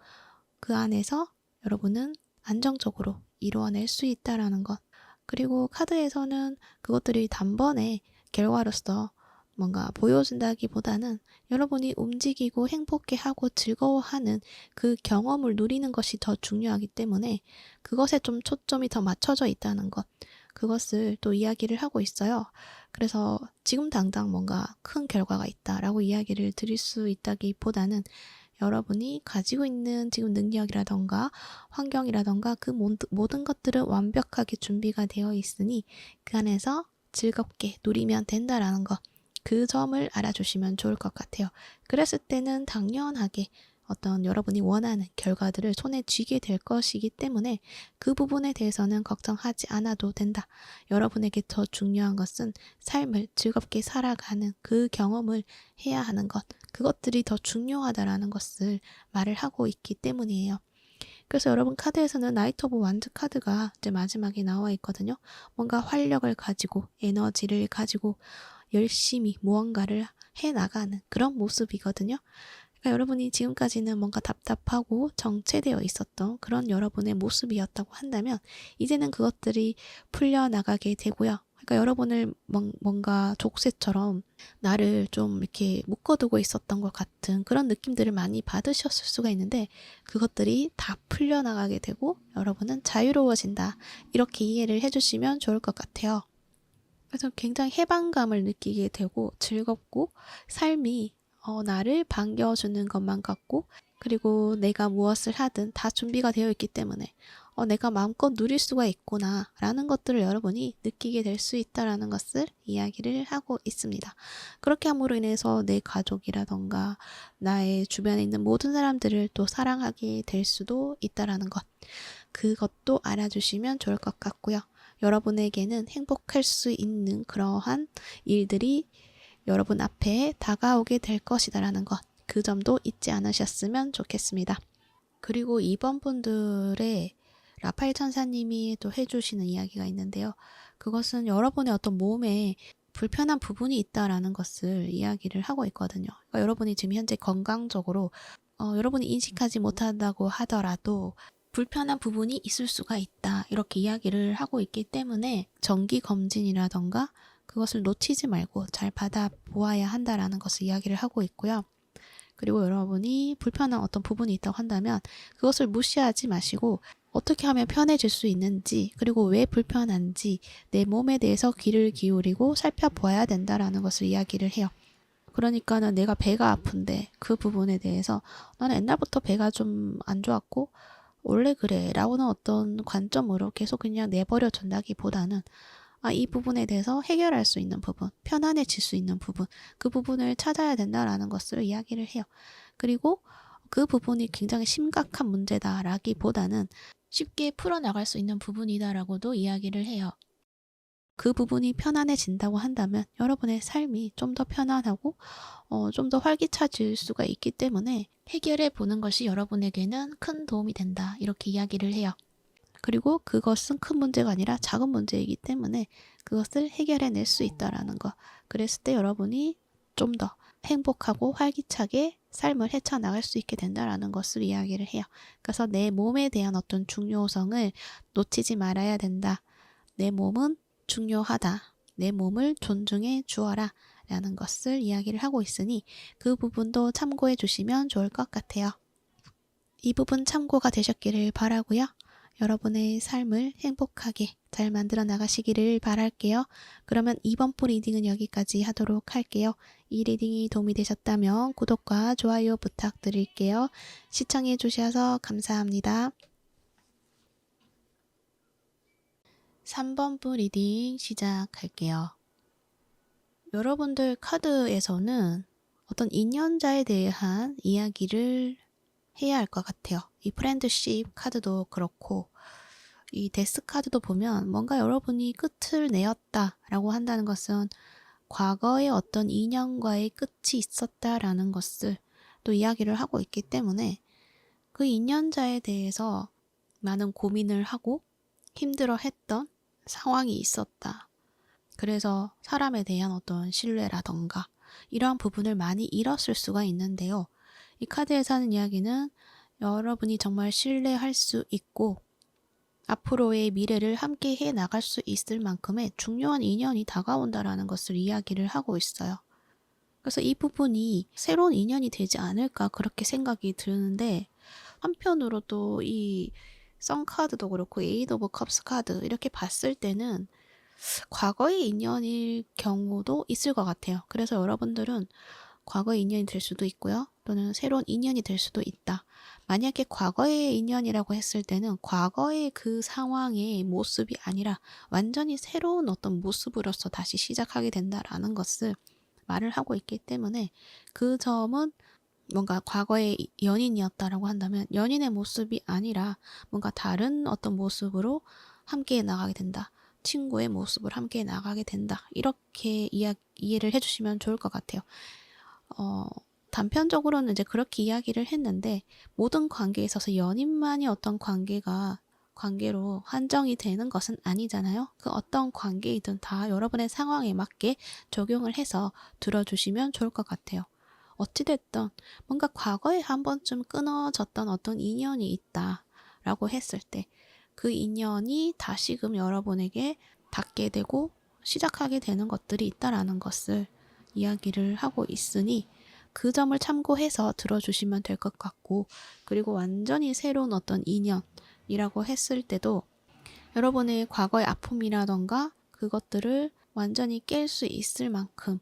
그 안에서 여러분은 안정적으로 이루어낼 수 있다라는 것. 그리고 카드에서는 그것들이 단번에 결과로서 뭔가 보여준다기보다는 여러분이 움직이고 행복해하고 즐거워하는 그 경험을 누리는 것이 더 중요하기 때문에 그것에 좀 초점이 더 맞춰져 있다는 것. 그것을 또 이야기를 하고 있어요. 그래서 지금 당장 뭔가 큰 결과가 있다라고 이야기를 드릴 수 있다기보다는 여러분이 가지고 있는 지금 능력이라던가 환경이라던가 그 모든 것들은 완벽하게 준비가 되어 있으니 그 안에서 즐겁게 누리면 된다라는 것. 그 점을 알아주시면 좋을 것 같아요. 그랬을 때는 당연하게 어떤 여러분이 원하는 결과들을 손에 쥐게 될 것이기 때문에 그 부분에 대해서는 걱정하지 않아도 된다. 여러분에게 더 중요한 것은 삶을 즐겁게 살아가는 그 경험을 해야 하는 것. 그것들이 더 중요하다라는 것을 말을 하고 있기 때문이에요. 그래서 여러분 카드에서는 나이트 오브 완즈 카드가 이제 마지막에 나와 있거든요. 뭔가 활력을 가지고 에너지를 가지고 열심히 무언가를 해나가는 그런 모습이거든요. 그러니까 여러분이 지금까지는 뭔가 답답하고 정체되어 있었던 그런 여러분의 모습이었다고 한다면 이제는 그것들이 풀려나가게 되고요. 그러니까 여러분을 뭔가 족쇄처럼 나를 좀 이렇게 묶어두고 있었던 것 같은 그런 느낌들을 많이 받으셨을 수가 있는데 그것들이 다 풀려나가게 되고 여러분은 자유로워진다. 이렇게 이해를 해주시면 좋을 것 같아요. 그래서 굉장히 해방감을 느끼게 되고 즐겁고 삶이 나를 반겨주는 것만 같고 그리고 내가 무엇을 하든 다 준비가 되어 있기 때문에 내가 마음껏 누릴 수가 있구나 라는 것들을 여러분이 느끼게 될 수 있다라는 것을 이야기를 하고 있습니다. 그렇게 함으로 인해서 내 가족이라던가 나의 주변에 있는 모든 사람들을 또 사랑하게 될 수도 있다라는 것. 그것도 알아주시면 좋을 것 같고요. 여러분에게는 행복할 수 있는 그러한 일들이 여러분 앞에 다가오게 될 것이다라는 것. 그 점도 잊지 않으셨으면 좋겠습니다. 그리고 이번 분들의 라파엘 천사님이 또 해주시는 이야기가 있는데요. 그것은 여러분의 어떤 몸에 불편한 부분이 있다라는 것을 이야기를 하고 있거든요. 그러니까 여러분이 지금 현재 건강적으로 여러분이 인식하지 못한다고 하더라도 불편한 부분이 있을 수가 있다. 이렇게 이야기를 하고 있기 때문에 정기검진이라던가 그것을 놓치지 말고 잘 받아보아야 한다라는 것을 이야기를 하고 있고요. 그리고 여러분이 불편한 어떤 부분이 있다고 한다면 그것을 무시하지 마시고 어떻게 하면 편해질 수 있는지 그리고 왜 불편한지 내 몸에 대해서 귀를 기울이고 살펴보아야 된다라는 것을 이야기를 해요. 그러니까는 내가 배가 아픈데 그 부분에 대해서 나는 옛날부터 배가 좀 안 좋았고 원래 그래 라고는 어떤 관점으로 계속 그냥 내버려 둔다기보다는 이 부분에 대해서 해결할 수 있는 부분, 편안해질 수 있는 부분, 그 부분을 찾아야 된다라는 것을 이야기를 해요. 그리고 그 부분이 굉장히 심각한 문제다라기보다는 쉽게 풀어나갈 수 있는 부분이다라고도 이야기를 해요. 그 부분이 편안해진다고 한다면 여러분의 삶이 좀 더 편안하고 좀 더 활기차질 수가 있기 때문에 해결해 보는 것이 여러분에게는 큰 도움이 된다. 이렇게 이야기를 해요. 그리고 그것은 큰 문제가 아니라 작은 문제이기 때문에 그것을 해결해낼 수 있다라는 거. 그랬을 때 여러분이 좀 더 행복하고 활기차게 삶을 헤쳐나갈 수 있게 된다라는 것을 이야기를 해요. 그래서 내 몸에 대한 어떤 중요성을 놓치지 말아야 된다. 내 몸은 중요하다. 내 몸을 존중해 주어라. 라는 것을 이야기를 하고 있으니 그 부분도 참고해 주시면 좋을 것 같아요. 이 부분 참고가 되셨기를 바라고요. 여러분의 삶을 행복하게 잘 만들어 나가시기를 바랄게요. 그러면 이번 부 리딩은 여기까지 하도록 할게요. 이 리딩이 도움이 되셨다면 구독과 좋아요 부탁드릴게요. 시청해 주셔서 감사합니다. 3번 부 리딩 시작할게요. 여러분들 카드에서는 어떤 인연자에 대한 이야기를 해야 할 것 같아요. 이 프렌드십 카드도 그렇고 이 데스 카드도 보면 뭔가 여러분이 끝을 내었다라고 한다는 것은 과거에 어떤 인연과의 끝이 있었다라는 것을 또 이야기를 하고 있기 때문에 그 인연자에 대해서 많은 고민을 하고 힘들어했던 상황이 있었다. 그래서 사람에 대한 어떤 신뢰라던가 이러한 부분을 많이 잃었을 수가 있는데요. 이 카드에서 하는 이야기는 여러분이 정말 신뢰할 수 있고 앞으로의 미래를 함께 해 나갈 수 있을 만큼의 중요한 인연이 다가온다라는 것을 이야기를 하고 있어요. 그래서 이 부분이 새로운 인연이 되지 않을까 그렇게 생각이 드는데 한편으로 또 이 선 카드도 그렇고 에이드 오브 컵스 카드 이렇게 봤을 때는 과거의 인연일 경우도 있을 것 같아요. 그래서 여러분들은 과거의 인연이 될 수도 있고요. 또는 새로운 인연이 될 수도 있다. 만약에 과거의 인연이라고 했을 때는 과거의 그 상황의 모습이 아니라 완전히 새로운 어떤 모습으로서 다시 시작하게 된다라는 것을 말을 하고 있기 때문에 그 점은 뭔가 과거의 연인이었다라고 한다면 연인의 모습이 아니라 뭔가 다른 어떤 모습으로 함께 나가게 된다. 친구의 모습을 함께 나가게 된다. 이렇게 이해를 해주시면 좋을 것 같아요. 단편적으로는 이제 그렇게 이야기를 했는데 모든 관계에 있어서 연인만이 어떤 관계로 한정이 되는 것은 아니잖아요. 그 어떤 관계이든 다 여러분의 상황에 맞게 적용을 해서 들어주시면 좋을 것 같아요. 어찌됐든 뭔가 과거에 한 번쯤 끊어졌던 어떤 인연이 있다라고 했을 때 그 인연이 다시금 여러분에게 닿게 되고 시작하게 되는 것들이 있다라는 것을 이야기를 하고 있으니 그 점을 참고해서 들어주시면 될 것 같고 그리고 완전히 새로운 어떤 인연이라고 했을 때도 여러분의 과거의 아픔이라던가 그것들을 완전히 깰 수 있을 만큼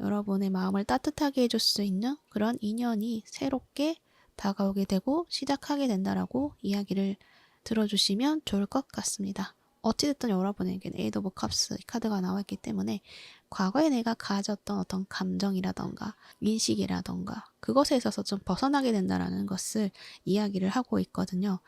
여러분의 마음을 따뜻하게 해줄 수 있는 그런 인연이 새롭게 다가오게 되고 시작하게 된다라고 이야기를 들어주시면 좋을 것 같습니다. 어찌됐든 여러분에게는 에이드 오브 컵스 카드가 나왔기 때문에 과거에 내가 가졌던 어떤 감정이라던가 인식이라던가 그것에 있어서 좀 벗어나게 된다라는 것을 이야기를 하고 있거든요.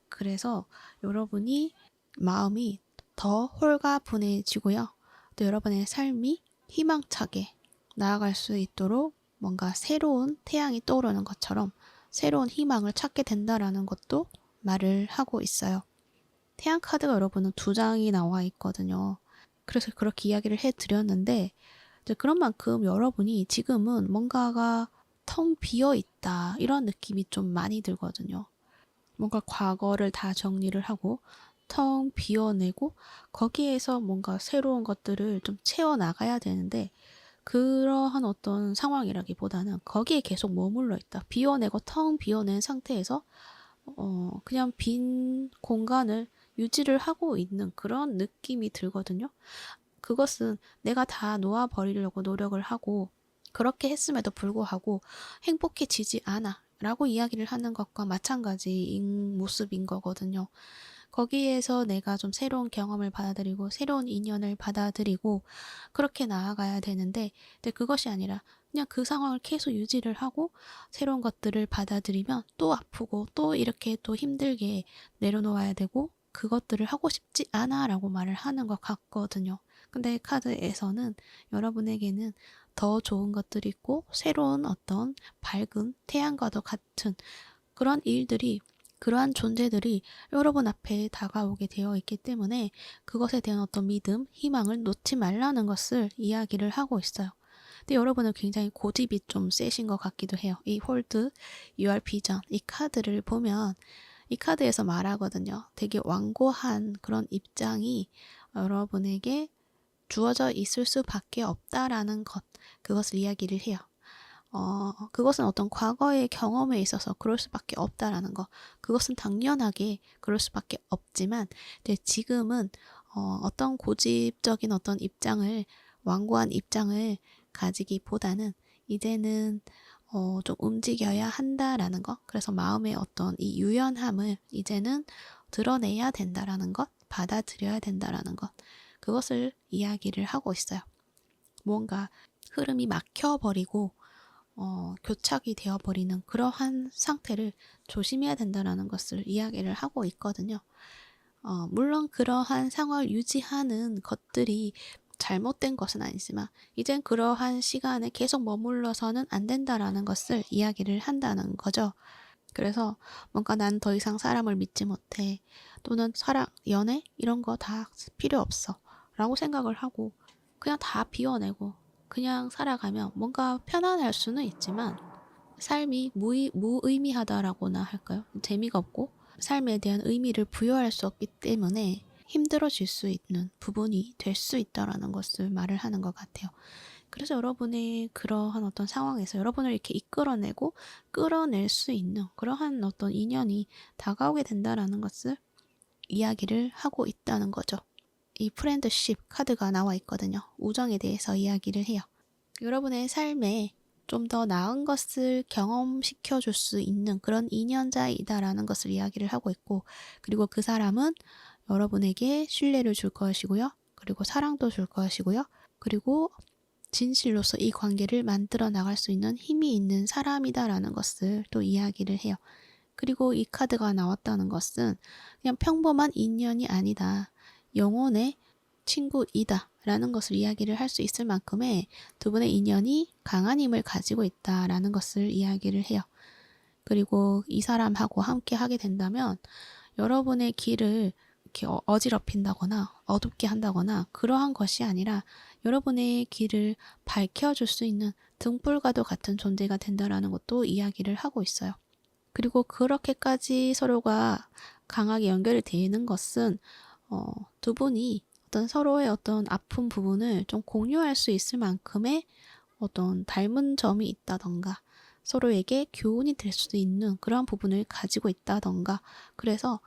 그래서 여러분이 마음이 더 홀가분해지고요. 또 여러분의 삶이 희망차게 나아갈 수 있도록 뭔가 새로운 태양이 떠오르는 것처럼 새로운 희망을 찾게 된다라는 것도 말을 하고 있어요. 태양 카드가 여러분은 2장이 나와 있거든요. 그래서 그렇게 이야기를 해드렸는데 그런 만큼 여러분이 지금은 뭔가가 텅 비어 있다 이런 느낌이 좀 많이 들거든요. 뭔가 과거를 다 정리를 하고 텅 비워내고 거기에서 뭔가 새로운 것들을 좀 채워나가야 되는데 그러한 어떤 상황이라기보다는 거기에 계속 머물러 있다. 비워내고 텅 비워낸 상태에서 그냥 빈 공간을 유지를 하고 있는 그런 느낌이 들거든요. 그것은 내가 다 놓아버리려고 노력을 하고 그렇게 했음에도 불구하고 행복해지지 않아 라고 이야기를 하는 것과 마찬가지인 모습인 거거든요. 거기에서 내가 좀 새로운 경험을 받아들이고 새로운 인연을 받아들이고 그렇게 나아가야 되는데 그것이 아니라 그냥 그 상황을 계속 유지를 하고 새로운 것들을 받아들이면 또 아프고 또 이렇게 또 힘들게 내려놓아야 되고 그것들을 하고 싶지 않아 라고 말을 하는 것 같거든요. 근데 카드에서는 여러분에게는 더 좋은 것들이 있고 새로운 어떤 밝은 태양과도 같은 그런 일들이 그러한 존재들이 여러분 앞에 다가오게 되어 있기 때문에 그것에 대한 어떤 믿음, 희망을 놓지 말라는 것을 이야기를 하고 있어요. 근데 여러분은 굉장히 고집이 좀 세신 것 같기도 해요. 이 홀드, UR 비전, 이 카드를 보면 이 카드에서 말하거든요. 되게 완고한 그런 입장이 여러분에게 주어져 있을 수밖에 없다라는 것, 그것을 이야기를 해요. 그것은 어떤 과거의 경험에 있어서 그럴 수밖에 없다라는 거. 그것은 당연하게 그럴 수밖에 없지만, 지금은 어떤 고집적인 어떤 입장을, 완고한 입장을 가지기보다는 이제는 좀 움직여야 한다라는 것. 그래서 마음의 어떤 이 유연함을 이제는 드러내야 된다라는 것, 받아들여야 된다라는 것. 그것을 이야기를 하고 있어요. 뭔가 흐름이 막혀버리고 교착이 되어버리는 그러한 상태를 조심해야 된다는 것을 이야기를 하고 있거든요. 물론 그러한 상황을 유지하는 것들이 잘못된 것은 아니지만 이젠 그러한 시간에 계속 머물러서는 안 된다라는 것을 이야기를 한다는 거죠. 그래서 뭔가 난 더 이상 사람을 믿지 못해, 또는 사랑, 연애 이런 거 다 필요 없어 라고 생각을 하고 그냥 다 비워내고 그냥 살아가면 뭔가 편안할 수는 있지만 삶이 무의미하다라고나 할까요? 재미가 없고 삶에 대한 의미를 부여할 수 없기 때문에 힘들어질 수 있는 부분이 될 수 있다라는 것을 말을 하는 것 같아요. 그래서 여러분의 그러한 어떤 상황에서 여러분을 이렇게 이끌어내고 끌어낼 수 있는 그러한 어떤 인연이 다가오게 된다라는 것을 이야기를 하고 있다는 거죠. 이 프렌드십 카드가 나와 있거든요. 우정에 대해서 이야기를 해요. 여러분의 삶에 좀 더 나은 것을 경험시켜 줄 수 있는 그런 인연자이다라는 것을 이야기를 하고 있고, 그리고 그 사람은 여러분에게 신뢰를 줄 것이고요. 그리고 사랑도 줄 것이고요. 그리고 진실로서 이 관계를 만들어 나갈 수 있는 힘이 있는 사람이다라는 것을 또 이야기를 해요. 그리고 이 카드가 나왔다는 것은 그냥 평범한 인연이 아니다. 영혼의 친구이다 라는 것을 이야기를 할 수 있을 만큼의 두 분의 인연이 강한 힘을 가지고 있다라는 것을 이야기를 해요. 그리고 이 사람하고 함께 하게 된다면 여러분의 길을 이렇게 어지럽힌다거나 어둡게 한다거나 그러한 것이 아니라 여러분의 길을 밝혀줄 수 있는 등불과도 같은 존재가 된다라는 것도 이야기를 하고 있어요. 그리고 그렇게까지 서로가 강하게 연결이 되는 것은 두 분이 어떤 서로의 어떤 아픈 부분을 좀 공유할 수 있을 만큼의 어떤 닮은 점이 있다던가 서로에게 교훈이 될 수도 있는 그런 부분을 가지고 있다던가, 그래서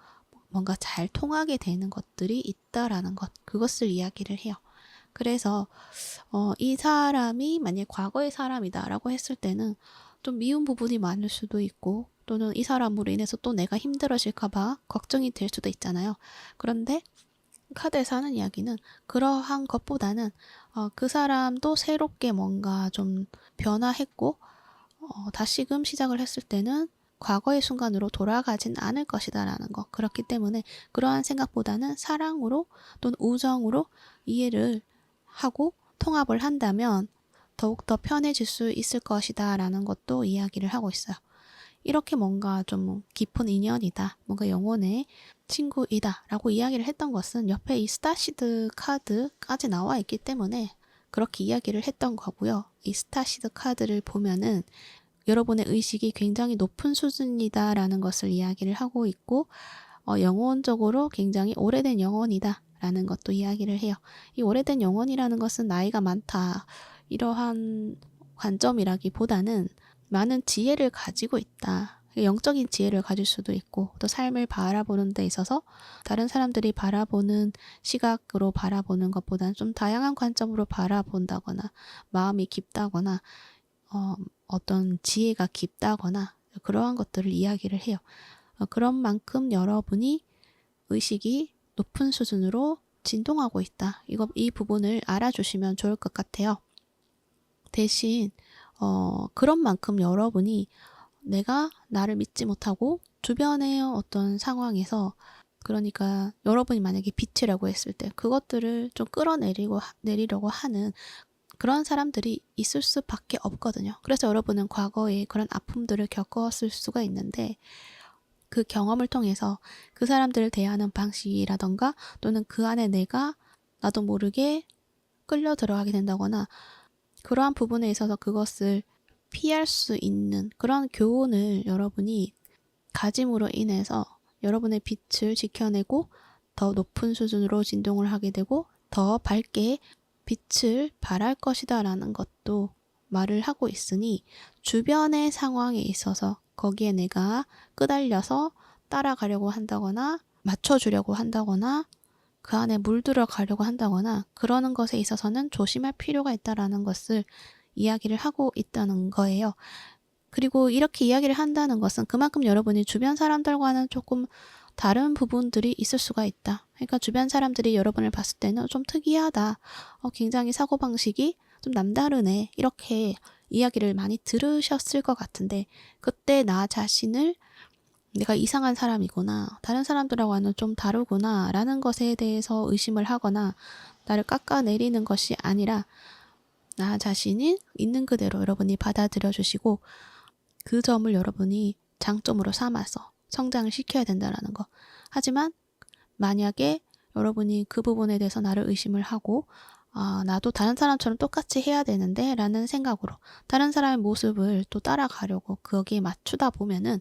뭔가 잘 통하게 되는 것들이 있다라는 것, 그것을 이야기를 해요. 그래서 이 사람이 만약에 과거의 사람이다라고 했을 때는 좀 미운 부분이 많을 수도 있고, 또는 이 사람으로 인해서 또 내가 힘들어질까봐 걱정이 될 수도 있잖아요. 그런데 카드에서 하는 이야기는 그러한 것보다는 그 사람도 새롭게 뭔가 좀 변화했고 다시금 시작을 했을 때는 과거의 순간으로 돌아가진 않을 것이다 라는 거. 그렇기 때문에 그러한 생각보다는 사랑으로 또는 우정으로 이해를 하고 통합을 한다면 더욱더 편해질 수 있을 것이다 라는 것도 이야기를 하고 있어요. 이렇게 뭔가 좀 깊은 인연이다, 뭔가 영혼의 친구이다 라고 이야기를 했던 것은 옆에 이 스타시드 카드까지 나와 있기 때문에 그렇게 이야기를 했던 거고요. 이 스타시드 카드를 보면은 여러분의 의식이 굉장히 높은 수준이다 라는 것을 이야기를 하고 있고, 영혼적으로 굉장히 오래된 영혼이다 라는 것도 이야기를 해요. 이 오래된 영혼이라는 것은 나이가 많다, 이러한 관점이라기보다는 많은 지혜를 가지고 있다. 영적인 지혜를 가질 수도 있고, 또 삶을 바라보는 데 있어서 다른 사람들이 바라보는 시각으로 바라보는 것보다는 좀 다양한 관점으로 바라본다거나 마음이 깊다거나 어떤 지혜가 깊다거나 그러한 것들을 이야기를 해요. 그런 만큼 여러분이 의식이 높은 수준으로 진동하고 있다. 이 부분을 알아주시면 좋을 것 같아요. 대신 그런 만큼 여러분이 내가 나를 믿지 못하고 주변의 어떤 상황에서, 그러니까 여러분이 만약에 빛이라고 했을 때 그것들을 좀 내리려고 하는 그런 사람들이 있을 수밖에 없거든요. 그래서 여러분은 과거에 그런 아픔들을 겪었을 수가 있는데 그 경험을 통해서 그 사람들을 대하는 방식이라던가 또는 그 안에 내가 나도 모르게 끌려 들어가게 된다거나 그러한 부분에 있어서 그것을 피할 수 있는 그런 교훈을 여러분이 가짐으로 인해서 여러분의 빛을 지켜내고 더 높은 수준으로 진동을 하게 되고 더 밝게 빛을 발할 것이다 라는 것도 말을 하고 있으니 주변의 상황에 있어서 거기에 내가 끄달려서 따라가려고 한다거나 맞춰주려고 한다거나 그 안에 물들어 가려고 한다거나 그러는 것에 있어서는 조심할 필요가 있다라는 것을 이야기를 하고 있다는 거예요. 그리고 이렇게 이야기를 한다는 것은 그만큼 여러분이 주변 사람들과는 조금 다른 부분들이 있을 수가 있다. 그러니까 주변 사람들이 여러분을 봤을 때는 좀 특이하다. 굉장히 사고방식이 좀 남다르네. 이렇게 이야기를 많이 들으셨을 것 같은데 그때 나 자신을 내가 이상한 사람이구나. 다른 사람들하고는 좀 다르구나. 라는 것에 대해서 의심을 하거나 나를 깎아내리는 것이 아니라 나 자신이 있는 그대로 여러분이 받아들여 주시고 그 점을 여러분이 장점으로 삼아서 성장을 시켜야 된다는 거. 하지만 만약에 여러분이 그 부분에 대해서 나를 의심을 하고 나도 다른 사람처럼 똑같이 해야 되는데 라는 생각으로 다른 사람의 모습을 또 따라가려고 거기에 맞추다 보면은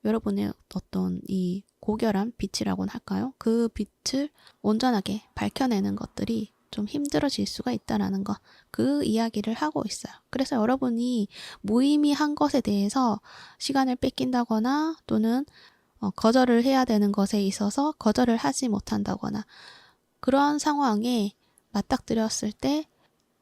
여러분의 어떤 이 고결한 빛이라고는 할까요? 그 빛을 온전하게 밝혀내는 것들이 좀 힘들어질 수가 있다라는 거, 그 이야기를 하고 있어요. 그래서 여러분이 무의미한 것에 대해서 시간을 뺏긴다거나 또는 거절을 해야 되는 것에 있어서 거절을 하지 못한다거나 그러한 상황에 맞닥뜨렸을 때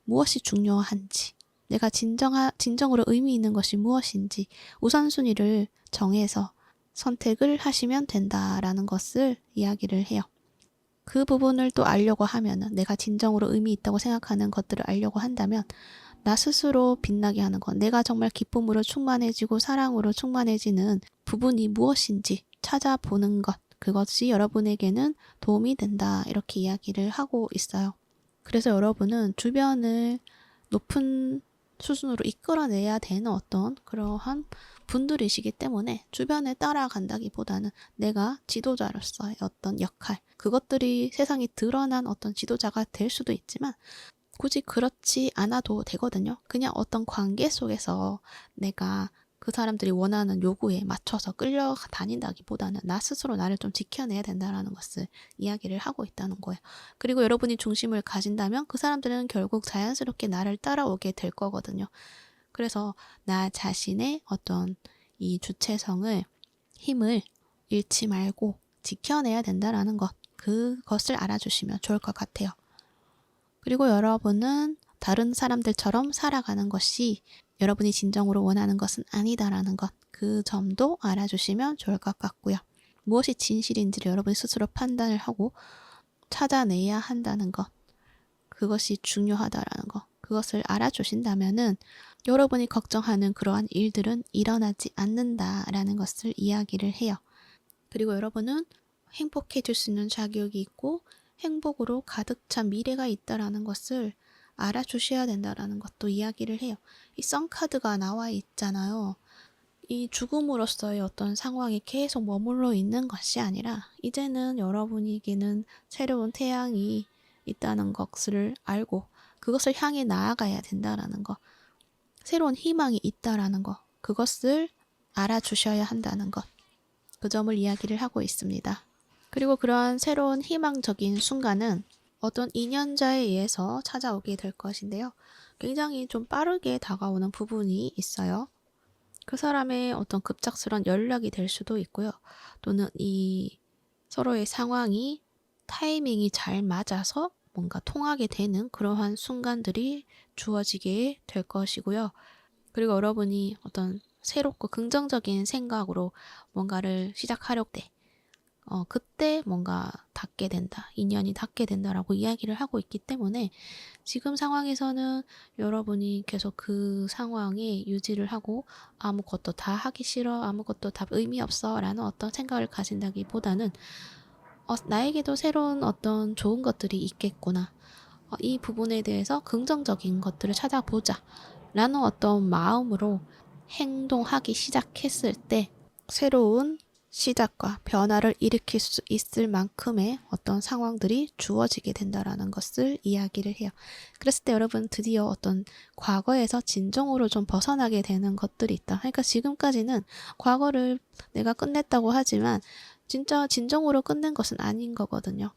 무엇이 중요한지 내가 진정으로 의미 있는 것이 무엇인지 우선순위를 정해서 선택을 하시면 된다라는 것을 이야기를 해요. 그 부분을 또 알려고 하면은 내가 진정으로 의미 있다고 생각하는 것들을 알려고 한다면 나 스스로 빛나게 하는 것, 내가 정말 기쁨으로 충만해지고 사랑으로 충만해지는 부분이 무엇인지 찾아보는 것, 그것이 여러분에게는 도움이 된다 이렇게 이야기를 하고 있어요. 그래서 여러분은 주변을 높은 수준으로 이끌어내야 되는 어떤 그러한 분들이시기 때문에 주변에 따라간다기보다는 내가 지도자로서의 어떤 역할, 그것들이 세상에 드러난 어떤 지도자가 될 수도 있지만 굳이 그렇지 않아도 되거든요. 그냥 어떤 관계 속에서 내가 그 사람들이 원하는 요구에 맞춰서 끌려다닌다기보다는 나 스스로 나를 좀 지켜내야 된다는 것을 이야기를 하고 있다는 거예요. 그리고 여러분이 중심을 가진다면 그 사람들은 결국 자연스럽게 나를 따라오게 될 거거든요. 그래서 나 자신의 어떤 이 주체성을, 힘을 잃지 말고 지켜내야 된다는 것, 그것을 알아주시면 좋을 것 같아요. 그리고 여러분은 다른 사람들처럼 살아가는 것이 여러분이 진정으로 원하는 것은 아니다라는 것, 그 점도 알아주시면 좋을 것 같고요. 무엇이 진실인지를 여러분이 스스로 판단을 하고 찾아내야 한다는 것, 그것이 중요하다라는 것, 그것을 알아주신다면은 여러분이 걱정하는 그러한 일들은 일어나지 않는다라는 것을 이야기를 해요. 그리고 여러분은 행복해질 수 있는 자격이 있고 행복으로 가득 찬 미래가 있다라는 것을 알아주셔야 된다라는 것도 이야기를 해요. 이 썬카드가 나와 있잖아요. 이 죽음으로서의 어떤 상황이 계속 머물러 있는 것이 아니라 이제는 여러분에게는 새로운 태양이 있다는 것을 알고 그것을 향해 나아가야 된다라는 것, 새로운 희망이 있다라는 것, 그것을 알아주셔야 한다는 것, 그 점을 이야기를 하고 있습니다. 그리고 그러한 새로운 희망적인 순간은 어떤 인연자에 의해서 찾아오게 될 것인데요. 굉장히 좀 빠르게 다가오는 부분이 있어요. 그 사람의 어떤 급작스러운 연락이 될 수도 있고요. 또는 이 서로의 상황이 타이밍이 잘 맞아서 뭔가 통하게 되는 그러한 순간들이 주어지게 될 것이고요. 그리고 여러분이 어떤 새롭고 긍정적인 생각으로 뭔가를 시작하려고 때 그때 뭔가 닿게 된다, 인연이 닿게 된다라고 이야기를 하고 있기 때문에 지금 상황에서는 여러분이 계속 그 상황에 유지를 하고 아무것도 다 하기 싫어, 아무것도 다 의미 없어 라는 어떤 생각을 가진다기보다는 나에게도 새로운 어떤 좋은 것들이 있겠구나, 이 부분에 대해서 긍정적인 것들을 찾아보자 라는 어떤 마음으로 행동하기 시작했을 때 새로운 시작과 변화를 일으킬 수 있을 만큼의 어떤 상황들이 주어지게 된다라는 것을 이야기를 해요. 그랬을 때 여러분 드디어 어떤 과거에서 진정으로 좀 벗어나게 되는 것들이 있다. 그러니까 지금까지는 과거를 내가 끝냈다고 하지만 진짜 진정으로 끝낸 것은 아닌 거거든요.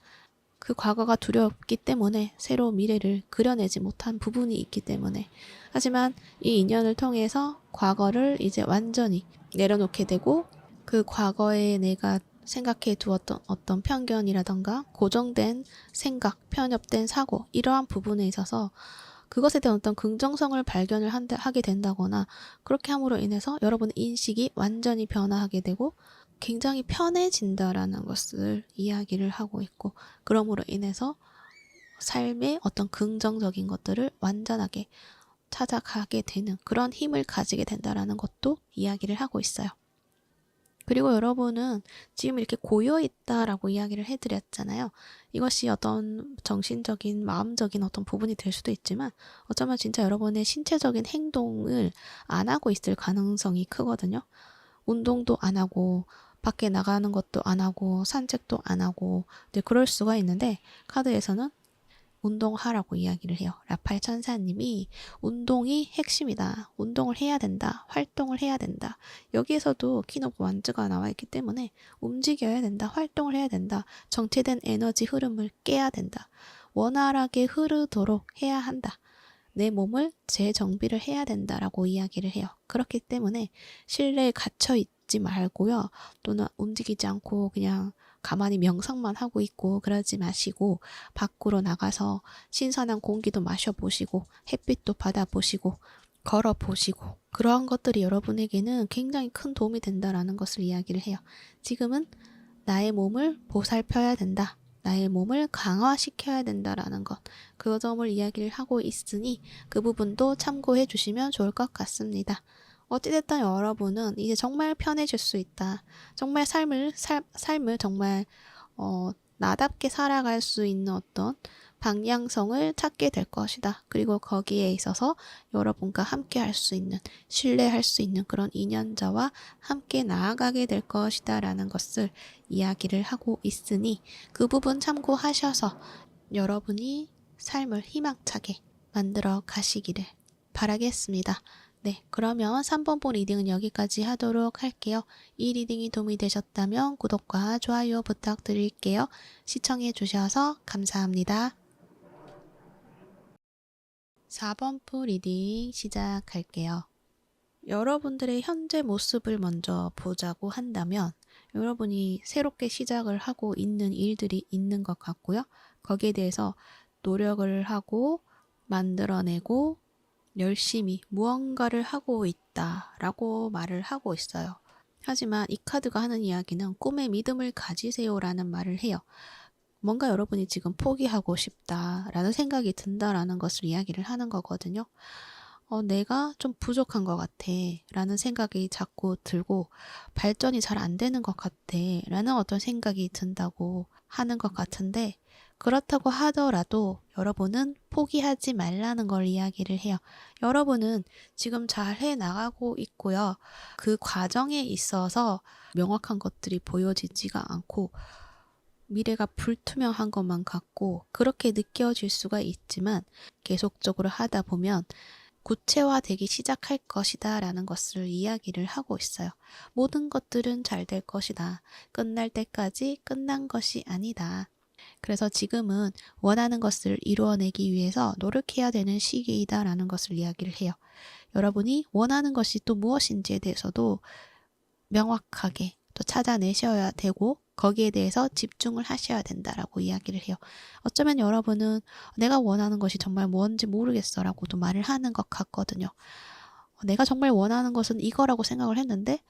그 과거가 두렵기 때문에 새로운 미래를 그려내지 못한 부분이 있기 때문에. 하지만 이 인연을 통해서 과거를 이제 완전히 내려놓게 되고, 그 과거에 내가 생각해 두었던 어떤 편견이라던가 고정된 생각, 편협된 사고, 이러한 부분에 있어서 그것에 대한 어떤 긍정성을 발견을 하게 된다거나, 그렇게 함으로 인해서 여러분의 인식이 완전히 변화하게 되고 굉장히 편해진다라는 것을 이야기를 하고 있고, 그러므로 인해서 삶의 어떤 긍정적인 것들을 완전하게 찾아가게 되는 그런 힘을 가지게 된다라는 것도 이야기를 하고 있어요. 그리고 여러분은 지금 이렇게 고여있다라고 이야기를 해드렸잖아요. 이것이 어떤 정신적인, 마음적인 어떤 부분이 될 수도 있지만 어쩌면 진짜 여러분의 신체적인 행동을 안 하고 있을 가능성이 크거든요. 운동도 안 하고 밖에 나가는 것도 안 하고 산책도 안 하고 이제 그럴 수가 있는데, 카드에서는 운동하라고 이야기를 해요. 라팔 천사님이 운동이 핵심이다. 운동을 해야 된다. 활동을 해야 된다. 여기에서도 퀸 오브 완즈가 나와 있기 때문에 움직여야 된다. 활동을 해야 된다. 정체된 에너지 흐름을 깨야 된다. 원활하게 흐르도록 해야 한다. 내 몸을 재정비를 해야 된다라고 이야기를 해요. 그렇기 때문에 실내에 갇혀 있지 말고요. 또는 움직이지 않고 그냥 가만히 명상만 하고 있고 그러지 마시고, 밖으로 나가서 신선한 공기도 마셔보시고 햇빛도 받아보시고 걸어보시고, 그러한 것들이 여러분에게는 굉장히 큰 도움이 된다라는 것을 이야기를 해요. 지금은 나의 몸을 보살펴야 된다. 나의 몸을 강화시켜야 된다라는 것, 그 점을 이야기를 하고 있으니 그 부분도 참고해 주시면 좋을 것 같습니다. 어찌됐든 여러분은 이제 정말 편해질 수 있다. 정말 삶을 정말 나답게 살아갈 수 있는 어떤 방향성을 찾게 될 것이다. 그리고 거기에 있어서 여러분과 함께 할 수 있는, 신뢰할 수 있는 그런 인연자와 함께 나아가게 될 것이다 라는 것을 이야기를 하고 있으니 그 부분 참고하셔서 여러분이 삶을 희망차게 만들어 가시기를 바라겠습니다. 네, 그러면 3번 본 리딩은 여기까지 하도록 할게요. 이 리딩이 도움이 되셨다면 구독과 좋아요 부탁드릴게요. 시청해 주셔서 감사합니다. 4번 본 리딩 시작할게요. 여러분들의 현재 모습을 먼저 보자고 한다면 여러분이 새롭게 시작을 하고 있는 일들이 있는 것 같고요. 거기에 대해서 노력을 하고 만들어내고 열심히 무언가를 하고 있다라고 말을 하고 있어요. 하지만 이 카드가 하는 이야기는 꿈에 믿음을 가지세요라는 말을 해요. 뭔가 여러분이 지금 포기하고 싶다라는 생각이 든다라는 것을 이야기를 하는 거거든요. 내가 좀 부족한 것 같아 라는 생각이 자꾸 들고 발전이 잘 안 되는 것 같아 라는 어떤 생각이 든다고 하는 것 같은데, 그렇다고 하더라도 여러분은 포기하지 말라는 걸 이야기를 해요. 여러분은 지금 잘 해나가고 있고요. 그 과정에 있어서 명확한 것들이 보여지지가 않고 미래가 불투명한 것만 같고 그렇게 느껴질 수가 있지만, 계속적으로 하다 보면 구체화되기 시작할 것이다 라는 것을 이야기를 하고 있어요. 모든 것들은 잘 될 것이다. 끝날 때까지 끝난 것이 아니다. 그래서 지금은 원하는 것을 이루어내기 위해서 노력해야 되는 시기이다 라는 것을 이야기를 해요. 여러분이 원하는 것이 또 무엇인지에 대해서도 명확하게 또 찾아내셔야 되고 거기에 대해서 집중을 하셔야 된다라고 이야기를 해요. 어쩌면 여러분은 내가 원하는 것이 정말 뭔지 모르겠어 라고도 말을 하는 것 같거든요. 내가 정말 원하는 것은 이거라고 생각을 했는데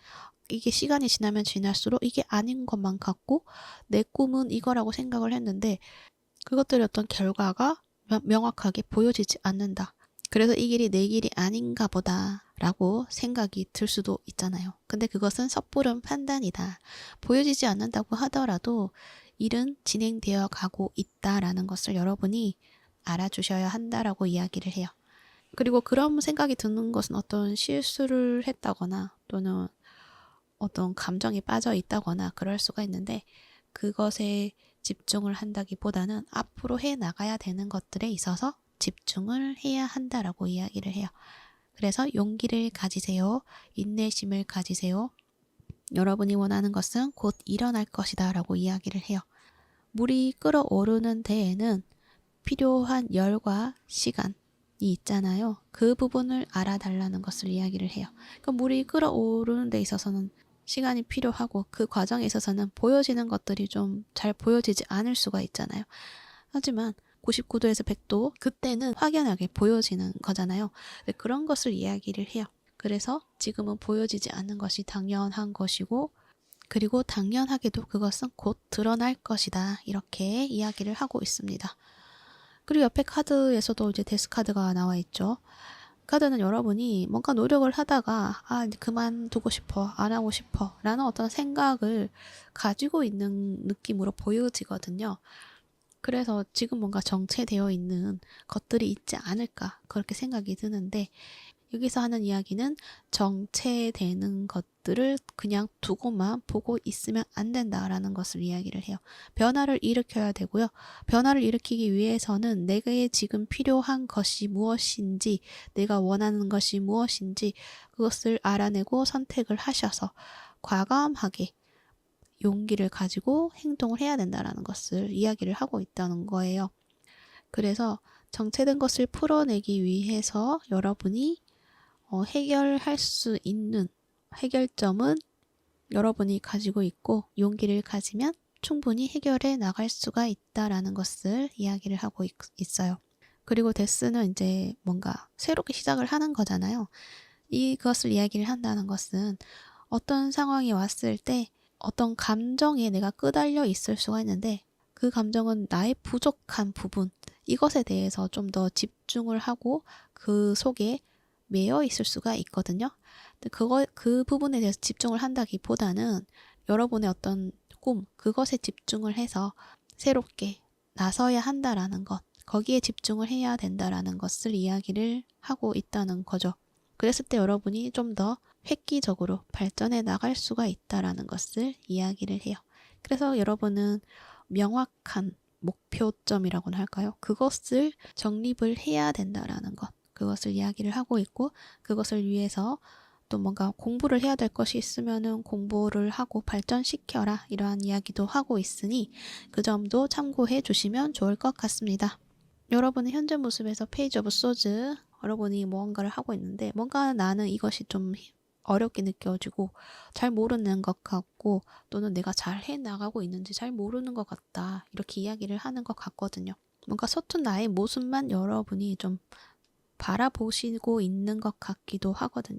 이게 시간이 지나면 지날수록 이게 아닌 것만 같고, 내 꿈은 이거라고 생각을 했는데 그것들의 어떤 결과가 명확하게 보여지지 않는다. 그래서 이 길이 내 길이 아닌가 보다 라고 생각이 들 수도 있잖아요. 근데 그것은 섣부른 판단이다. 보여지지 않는다고 하더라도 일은 진행되어 가고 있다라는 것을 여러분이 알아주셔야 한다라고 이야기를 해요. 그리고 그런 생각이 드는 것은 어떤 실수를 했다거나 또는 어떤 감정에 빠져 있다거나 그럴 수가 있는데 그것에 집중을 한다기보다는 앞으로 해 나가야 되는 것들에 있어서 집중을 해야 한다라고 이야기를 해요. 그래서 용기를 가지세요. 인내심을 가지세요. 여러분이 원하는 것은 곧 일어날 것이다 라고 이야기를 해요. 물이 끓어오르는 데에는 필요한 열과 시간이 있잖아요. 그 부분을 알아달라는 것을 이야기를 해요. 그러니까 물이 끓어오르는 데 있어서는 시간이 필요하고 그 과정에 있어서는 보여지는 것들이 좀 잘 보여지지 않을 수가 있잖아요. 하지만 99도에서 100도 그때는 확연하게 보여지는 거잖아요. 그런 것을 이야기를 해요. 그래서 지금은 보여지지 않는 것이 당연한 것이고 그리고 당연하게도 그것은 곧 드러날 것이다. 이렇게 이야기를 하고 있습니다. 그리고 옆에 카드에서도 이제 데스 카드가 나와 있죠. 카드는 여러분이 뭔가 노력을 하다가 이제 그만두고 싶어, 안 하고 싶어 라는 어떤 생각을 가지고 있는 느낌으로 보여지거든요. 그래서 지금 뭔가 정체되어 있는 것들이 있지 않을까 그렇게 생각이 드는데 여기서 하는 이야기는 정체되는 것들을 그냥 두고만 보고 있으면 안 된다라는 것을 이야기를 해요. 변화를 일으켜야 되고요. 변화를 일으키기 위해서는 내게 지금 필요한 것이 무엇인지, 내가 원하는 것이 무엇인지 그것을 알아내고 선택을 하셔서 과감하게 용기를 가지고 행동을 해야 된다라는 것을 이야기를 하고 있다는 거예요. 그래서 정체된 것을 풀어내기 위해서 여러분이 해결할 수 있는 해결점은 여러분이 가지고 있고 용기를 가지면 충분히 해결해 나갈 수가 있다라는 것을 이야기를 하고 있어요. 그리고 데스는 이제 뭔가 새롭게 시작을 하는 거잖아요. 이것을 이야기를 한다는 것은 어떤 상황이 왔을 때 어떤 감정에 내가 끄달려 있을 수가 있는데 그 감정은 나의 부족한 부분 이것에 대해서 좀 더 집중을 하고 그 속에 매여 있을 수가 있거든요. 근데 그 부분에 대해서 집중을 한다기보다는 여러분의 어떤 꿈, 그것에 집중을 해서 새롭게 나서야 한다라는 것, 거기에 집중을 해야 된다라는 것을 이야기를 하고 있다는 거죠. 그랬을 때 여러분이 좀 더 획기적으로 발전해 나갈 수가 있다라는 것을 이야기를 해요. 그래서 여러분은 명확한 목표점이라고나 할까요? 그것을 정립을 해야 된다라는 것. 그것을 이야기를 하고 있고 그것을 위해서 또 뭔가 공부를 해야 될 것이 있으면은 공부를 하고 발전시켜라 이러한 이야기도 하고 있으니 그 점도 참고해 주시면 좋을 것 같습니다. 여러분의 현재 모습에서 페이지 오브 소즈 여러분이 무언가를 하고 있는데 뭔가 나는 이것이 좀 어렵게 느껴지고 잘 모르는 것 같고 또는 내가 잘 해나가고 있는지 잘 모르는 것 같다 이렇게 이야기를 하는 것 같거든요. 뭔가 서툰 나의 모습만 여러분이 좀 바라보시고 있는 것 같기도 하거든요.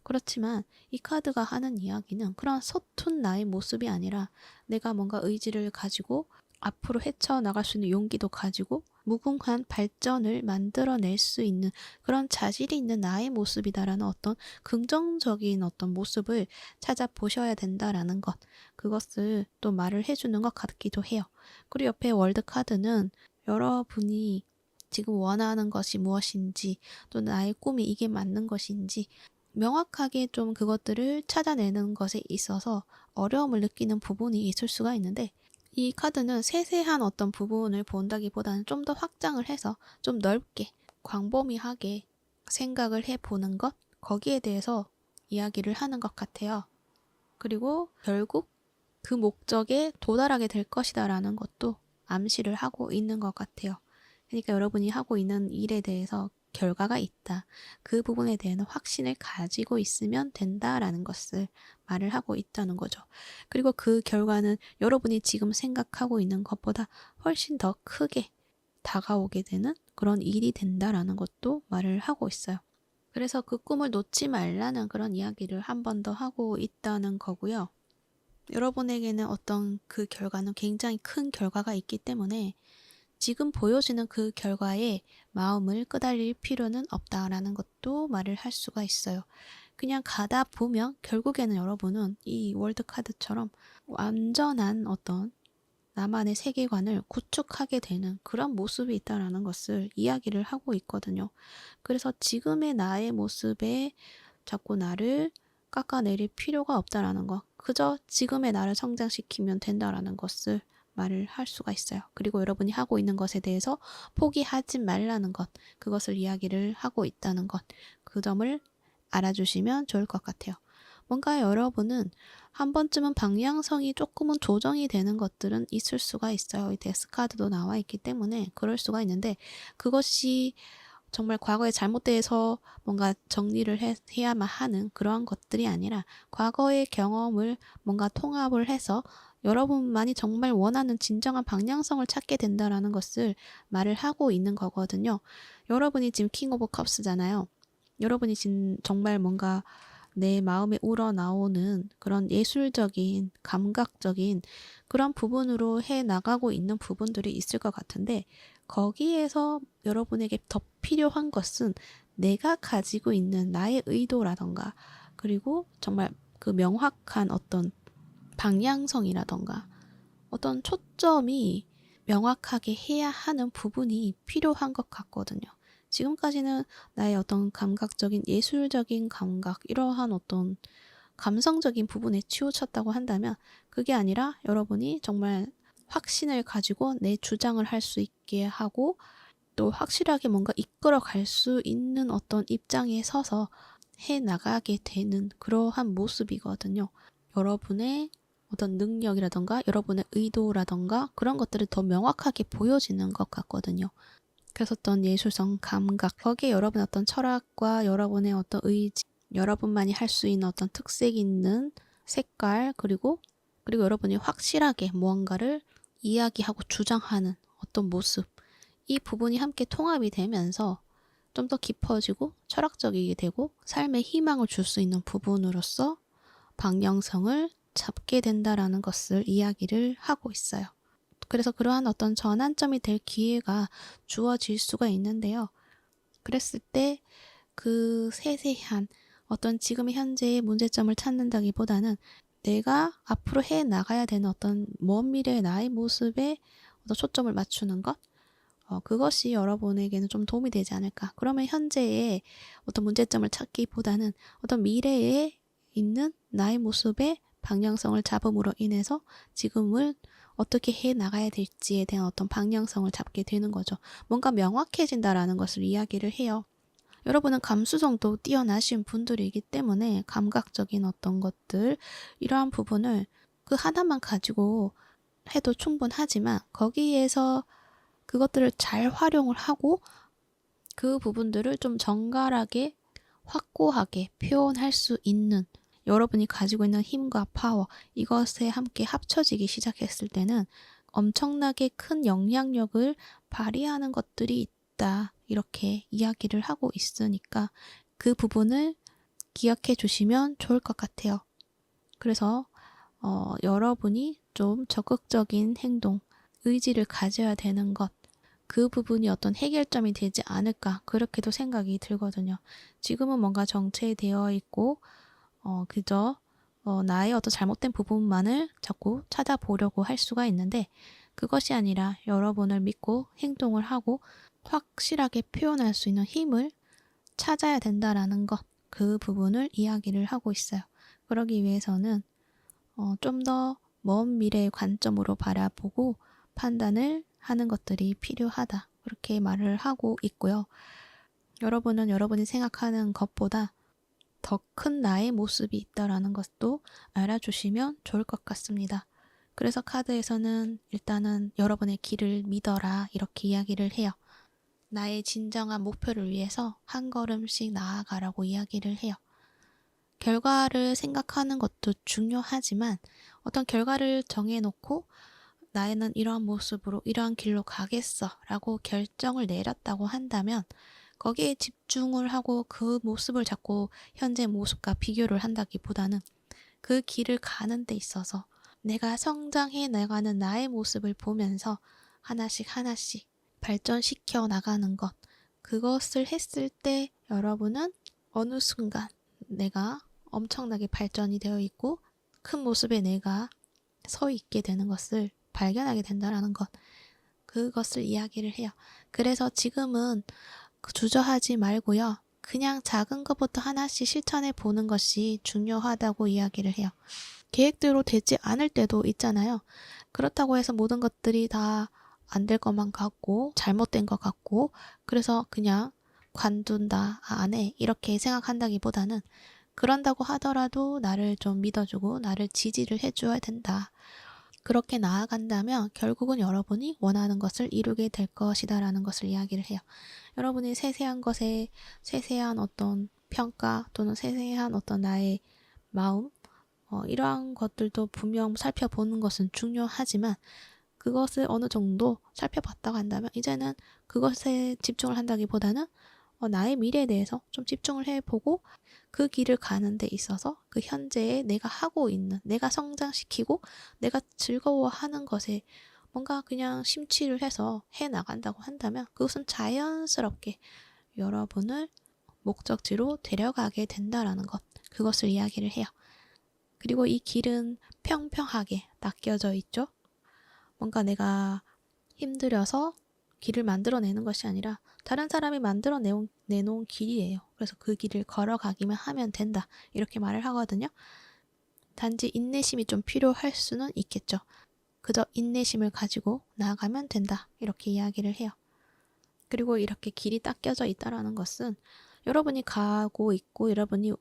그렇지만 이 카드가 하는 이야기는 그런 서툰 나의 모습이 아니라 내가 뭔가 의지를 가지고 앞으로 헤쳐나갈 수 있는 용기도 가지고 무궁한 발전을 만들어낼 수 있는 그런 자질이 있는 나의 모습이다라는 어떤 긍정적인 어떤 모습을 찾아보셔야 된다라는 것 그것을 또 말을 해주는 것 같기도 해요. 그리고 옆에 월드 카드는 여러분이 지금 원하는 것이 무엇인지 또 나의 꿈이 이게 맞는 것인지 명확하게 좀 그것들을 찾아내는 것에 있어서 어려움을 느끼는 부분이 있을 수가 있는데 이 카드는 세세한 어떤 부분을 본다기보다는 좀 더 확장을 해서 좀 넓게 광범위하게 생각을 해보는 것 거기에 대해서 이야기를 하는 것 같아요. 그리고 결국 그 목적에 도달하게 될 것이다 라는 것도 암시를 하고 있는 것 같아요. 그러니까 여러분이 하고 있는 일에 대해서 결과가 있다. 그 부분에 대한 확신을 가지고 있으면 된다라는 것을 말을 하고 있다는 거죠. 그리고 그 결과는 여러분이 지금 생각하고 있는 것보다 훨씬 더 크게 다가오게 되는 그런 일이 된다라는 것도 말을 하고 있어요. 그래서 그 꿈을 놓지 말라는 그런 이야기를 한 번 더 하고 있다는 거고요. 여러분에게는 어떤 그 결과는 굉장히 큰 결과가 있기 때문에 지금 보여지는 그 결과에 마음을 끄달릴 필요는 없다라는 것도 말을 할 수가 있어요. 그냥 가다 보면 결국에는 여러분은 이 월드카드처럼 완전한 어떤 나만의 세계관을 구축하게 되는 그런 모습이 있다라는 것을 이야기를 하고 있거든요. 그래서 지금의 나의 모습에 자꾸 나를 깎아내릴 필요가 없다라는 것. 그저 지금의 나를 성장시키면 된다라는 것을 말을 할 수가 있어요. 그리고 여러분이 하고 있는 것에 대해서 포기하지 말라는 것. 그것을 이야기를 하고 있다는 것. 그 점을 알아주시면 좋을 것 같아요. 뭔가 여러분은 한 번쯤은 방향성이 조금은 조정이 되는 것들은 있을 수가 있어요. 이 데스카드도 나와 있기 때문에 그럴 수가 있는데, 그것이 정말 과거에 잘못돼서 뭔가 정리를 해야만 하는 그러한 것들이 아니라, 과거의 경험을 뭔가 통합을 해서 여러분만이 정말 원하는 진정한 방향성을 찾게 된다라는 것을 말을 하고 있는 거거든요. 여러분이 지금 킹 오브 컵스잖아요. 여러분이 지금 정말 뭔가 내 마음에 우러나오는 그런 예술적인, 감각적인 그런 부분으로 해 나가고 있는 부분들이 있을 것 같은데, 거기에서 여러분에게 더 필요한 것은 내가 가지고 있는 나의 의도라던가, 그리고 정말 그 명확한 어떤 방향성이라던가, 어떤 초점이 명확하게 해야 하는 부분이 필요한 것 같거든요. 지금까지는 나의 어떤 감각적인, 예술적인 감각, 이러한 어떤 감성적인 부분에 치우쳤다고 한다면, 그게 아니라 여러분이 정말 확신을 가지고 내 주장을 할 수 있게 하고, 또 확실하게 뭔가 이끌어 갈 수 있는 어떤 입장에 서서 해 나가게 되는 그러한 모습이거든요. 여러분의 어떤 능력이라던가 여러분의 의도라던가 그런 것들이 더 명확하게 보여지는 것 같거든요. 그래서 어떤 예술성, 감각, 거기에 여러분의 어떤 철학과 여러분의 어떤 의지, 여러분만이 할 수 있는 어떤 특색 있는 색깔, 그리고 여러분이 확실하게 무언가를 이야기하고 주장하는 어떤 모습, 이 부분이 함께 통합이 되면서 좀 더 깊어지고 철학적이게 되고 삶에 희망을 줄 수 있는 부분으로서 방향성을 잡게 된다라는 것을 이야기를 하고 있어요. 그래서 그러한 어떤 전환점이 될 기회가 주어질 수가 있는데요. 그랬을 때 그 세세한 어떤 지금 현재의 문제점을 찾는다기보다는 내가 앞으로 해 나가야 되는 어떤 먼 미래의 나의 모습에 어떤 초점을 맞추는 것, 그것이 여러분에게는 좀 도움이 되지 않을까. 그러면 현재의 어떤 문제점을 찾기보다는 어떤 미래에 있는 나의 모습의 방향성을 잡음으로 인해서 지금을 어떻게 해 나가야 될지에 대한 어떤 방향성을 잡게 되는 거죠. 뭔가 명확해진다라는 것을 이야기를 해요. 여러분은 감수성도 뛰어나신 분들이기 때문에 감각적인 어떤 것들, 이러한 부분을 그 하나만 가지고 해도 충분하지만, 거기에서 그것들을 잘 활용을 하고 그 부분들을 좀 정갈하게 확고하게 표현할 수 있는, 여러분이 가지고 있는 힘과 파워, 이것에 함께 합쳐지기 시작했을 때는 엄청나게 큰 영향력을 발휘하는 것들이 있다, 이렇게 이야기를 하고 있으니까 그 부분을 기억해 주시면 좋을 것 같아요. 그래서 여러분이 좀 적극적인 행동, 의지를 가져야 되는 것, 그 부분이 어떤 해결점이 되지 않을까, 그렇게도 생각이 들거든요. 지금은 뭔가 정체되어 있고 그저 나의 어떤 잘못된 부분만을 자꾸 찾아보려고 할 수가 있는데, 그것이 아니라 여러분을 믿고 행동을 하고 확실하게 표현할 수 있는 힘을 찾아야 된다라는 것, 그 부분을 이야기를 하고 있어요. 그러기 위해서는 좀 더 먼 미래의 관점으로 바라보고 판단을 하는 것들이 필요하다, 그렇게 말을 하고 있고요. 여러분은 여러분이 생각하는 것보다 더 큰 나의 모습이 있다라는 것도 알아주시면 좋을 것 같습니다. 그래서 카드에서는 일단은 여러분의 길을 믿어라, 이렇게 이야기를 해요. 나의 진정한 목표를 위해서 한 걸음씩 나아가라고 이야기를 해요. 결과를 생각하는 것도 중요하지만, 어떤 결과를 정해놓고 나는 이러한 모습으로 이러한 길로 가겠어 라고 결정을 내렸다고 한다면, 거기에 집중을 하고 그 모습을 자꾸 현재 모습과 비교를 한다기보다는 그 길을 가는 데 있어서 내가 성장해 나가는 나의 모습을 보면서 하나씩 하나씩 발전시켜 나가는 것, 그것을 했을 때 여러분은 어느 순간 내가 엄청나게 발전이 되어 있고 큰 모습의 내가 서 있게 되는 것을 발견하게 된다는 것, 그것을 이야기를 해요. 그래서 지금은 주저하지 말고요. 그냥 작은 것부터 하나씩 실천해 보는 것이 중요하다고 이야기를 해요. 계획대로 되지 않을 때도 있잖아요. 그렇다고 해서 모든 것들이 다 안 될 것만 같고 잘못된 것 같고 그래서 그냥 관둔다, 안 해 이렇게 생각한다기보다는 그런다고 하더라도 나를 좀 믿어주고 나를 지지를 해줘야 된다. 그렇게 나아간다면 결국은 여러분이 원하는 것을 이루게 될 것이다 라는 것을 이야기를 해요. 여러분이 세세한 것에 세세한 어떤 평가 또는 세세한 어떤 나의 마음 이러한 것들도 분명 살펴보는 것은 중요하지만 그것을 어느 정도 살펴봤다고 한다면 이제는 그것에 집중을 한다기보다는 나의 미래에 대해서 좀 집중을 해보고 그 길을 가는 데 있어서 그 현재에 내가 하고 있는, 내가 성장시키고 내가 즐거워하는 것에 뭔가 그냥 심취를 해서 해 나간다고 한다면 그것은 자연스럽게 여러분을 목적지로 데려가게 된다라는 것, 그것을 이야기를 해요. 그리고 이 길은 평평하게 낚여져 있죠. 뭔가 내가 힘들어서 길을 만들어내는 것이 아니라 다른 사람이 내놓은 길이에요. 그래서 그 길을 걸어가기만 하면 된다. 이렇게 말을 하거든요. 단지 인내심이 좀 필요할 수는 있겠죠. 그저 인내심을 가지고 나아가면 된다. 이렇게 이야기를 해요. 그리고 이렇게 길이 닦여져 있다라는 것은 여러분이 가고 있고 여러분이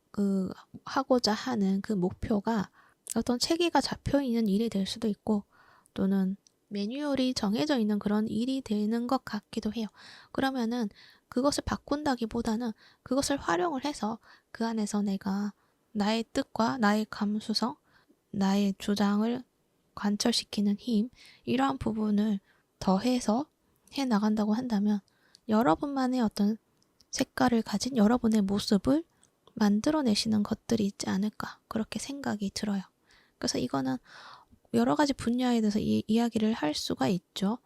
하고자 하는 그 목표가 어떤 체계가 잡혀 있는 일이 될 수도 있고 또는 매뉴얼이 정해져 있는 그런 일이 되는 것 같기도 해요. 그러면은 그것을 바꾼다기보다는 그것을 활용을 해서 그 안에서 내가 나의 뜻과 나의 감수성, 나의 주장을 관철시키는 힘, 이러한 부분을 더해서 해 나간다고 한다면 여러분만의 어떤 색깔을 가진 여러분의 모습을 만들어내시는 것들이 있지 않을까 그렇게 생각이 들어요. 그래서 이거는 여러 가지 분야에 대해서 이야기를 할 수가 있죠.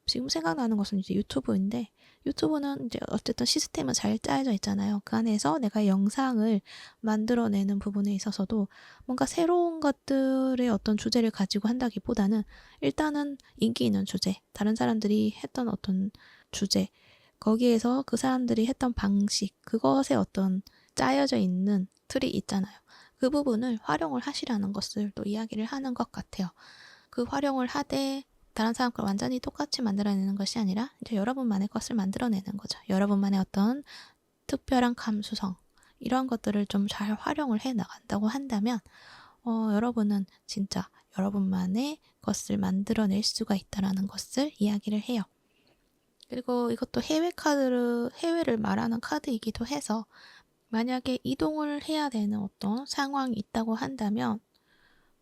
지금 생각나는 것은 이제 유튜브인데 유튜브는 이제 어쨌든 시스템은 잘 짜여져 있잖아요. 그 안에서 내가 영상을 만들어내는 부분에 있어서도 뭔가 새로운 것들의 어떤 주제를 가지고 한다기보다는 일단은 인기 있는 주제, 다른 사람들이 했던 어떤 주제, 거기에서 그 사람들이 했던 방식, 그것에 어떤 짜여져 있는 틀이 있잖아요. 그 부분을 활용을 하시라는 것을 또 이야기를 하는 것 같아요. 그 활용을 하되 다른 사람 걸 완전히 똑같이 만들어내는 것이 아니라 이제 여러분만의 것을 만들어내는 거죠. 여러분만의 어떤 특별한 감수성 이런 것들을 좀 잘 활용을 해 나간다고 한다면 여러분은 진짜 여러분만의 것을 만들어낼 수가 있다라는 것을 이야기를 해요. 그리고 이것도 해외를 말하는 카드이기도 해서 만약에 이동을 해야 되는 어떤 상황이 있다고 한다면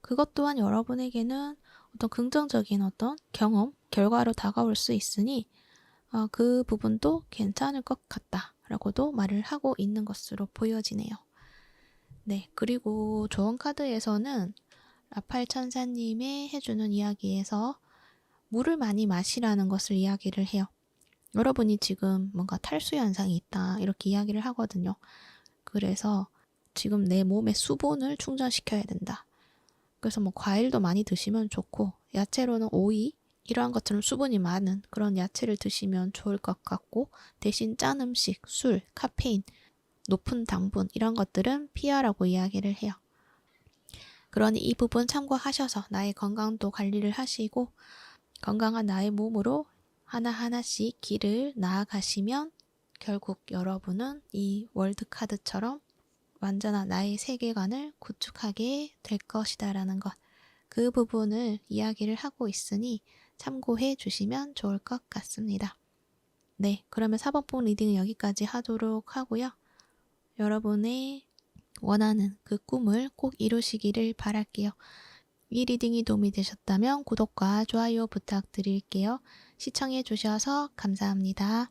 그것 또한 여러분에게는 어떤 긍정적인 어떤 경험, 결과로 다가올 수 있으니 그 부분도 괜찮을 것 같다라고도 말을 하고 있는 것으로 보여지네요. 네, 그리고 조언 카드에서는 라팔 천사님의 해주는 이야기에서 물을 많이 마시라는 것을 이야기를 해요. 여러분이 지금 뭔가 탈수 현상이 있다 이렇게 이야기를 하거든요. 그래서 지금 내 몸의 수분을 충전시켜야 된다. 그래서 뭐 과일도 많이 드시면 좋고 야채로는 오이 이러한 것처럼 수분이 많은 그런 야채를 드시면 좋을 것 같고 대신 짠 음식, 술, 카페인, 높은 당분 이런 것들은 피하라고 이야기를 해요. 그러니 이 부분 참고하셔서 나의 건강도 관리를 하시고 건강한 나의 몸으로 하나하나씩 길을 나아가시면 결국 여러분은 이 월드카드처럼 완전한 나의 세계관을 구축하게 될 것이다 라는 것, 그 부분을 이야기를 하고 있으니 참고해 주시면 좋을 것 같습니다. 네, 그러면 4번봉 리딩은 여기까지 하도록 하고요. 여러분의 원하는 그 꿈을 꼭 이루시기를 바랄게요. 이 리딩이 도움이 되셨다면 구독과 좋아요 부탁드릴게요. 시청해 주셔서 감사합니다.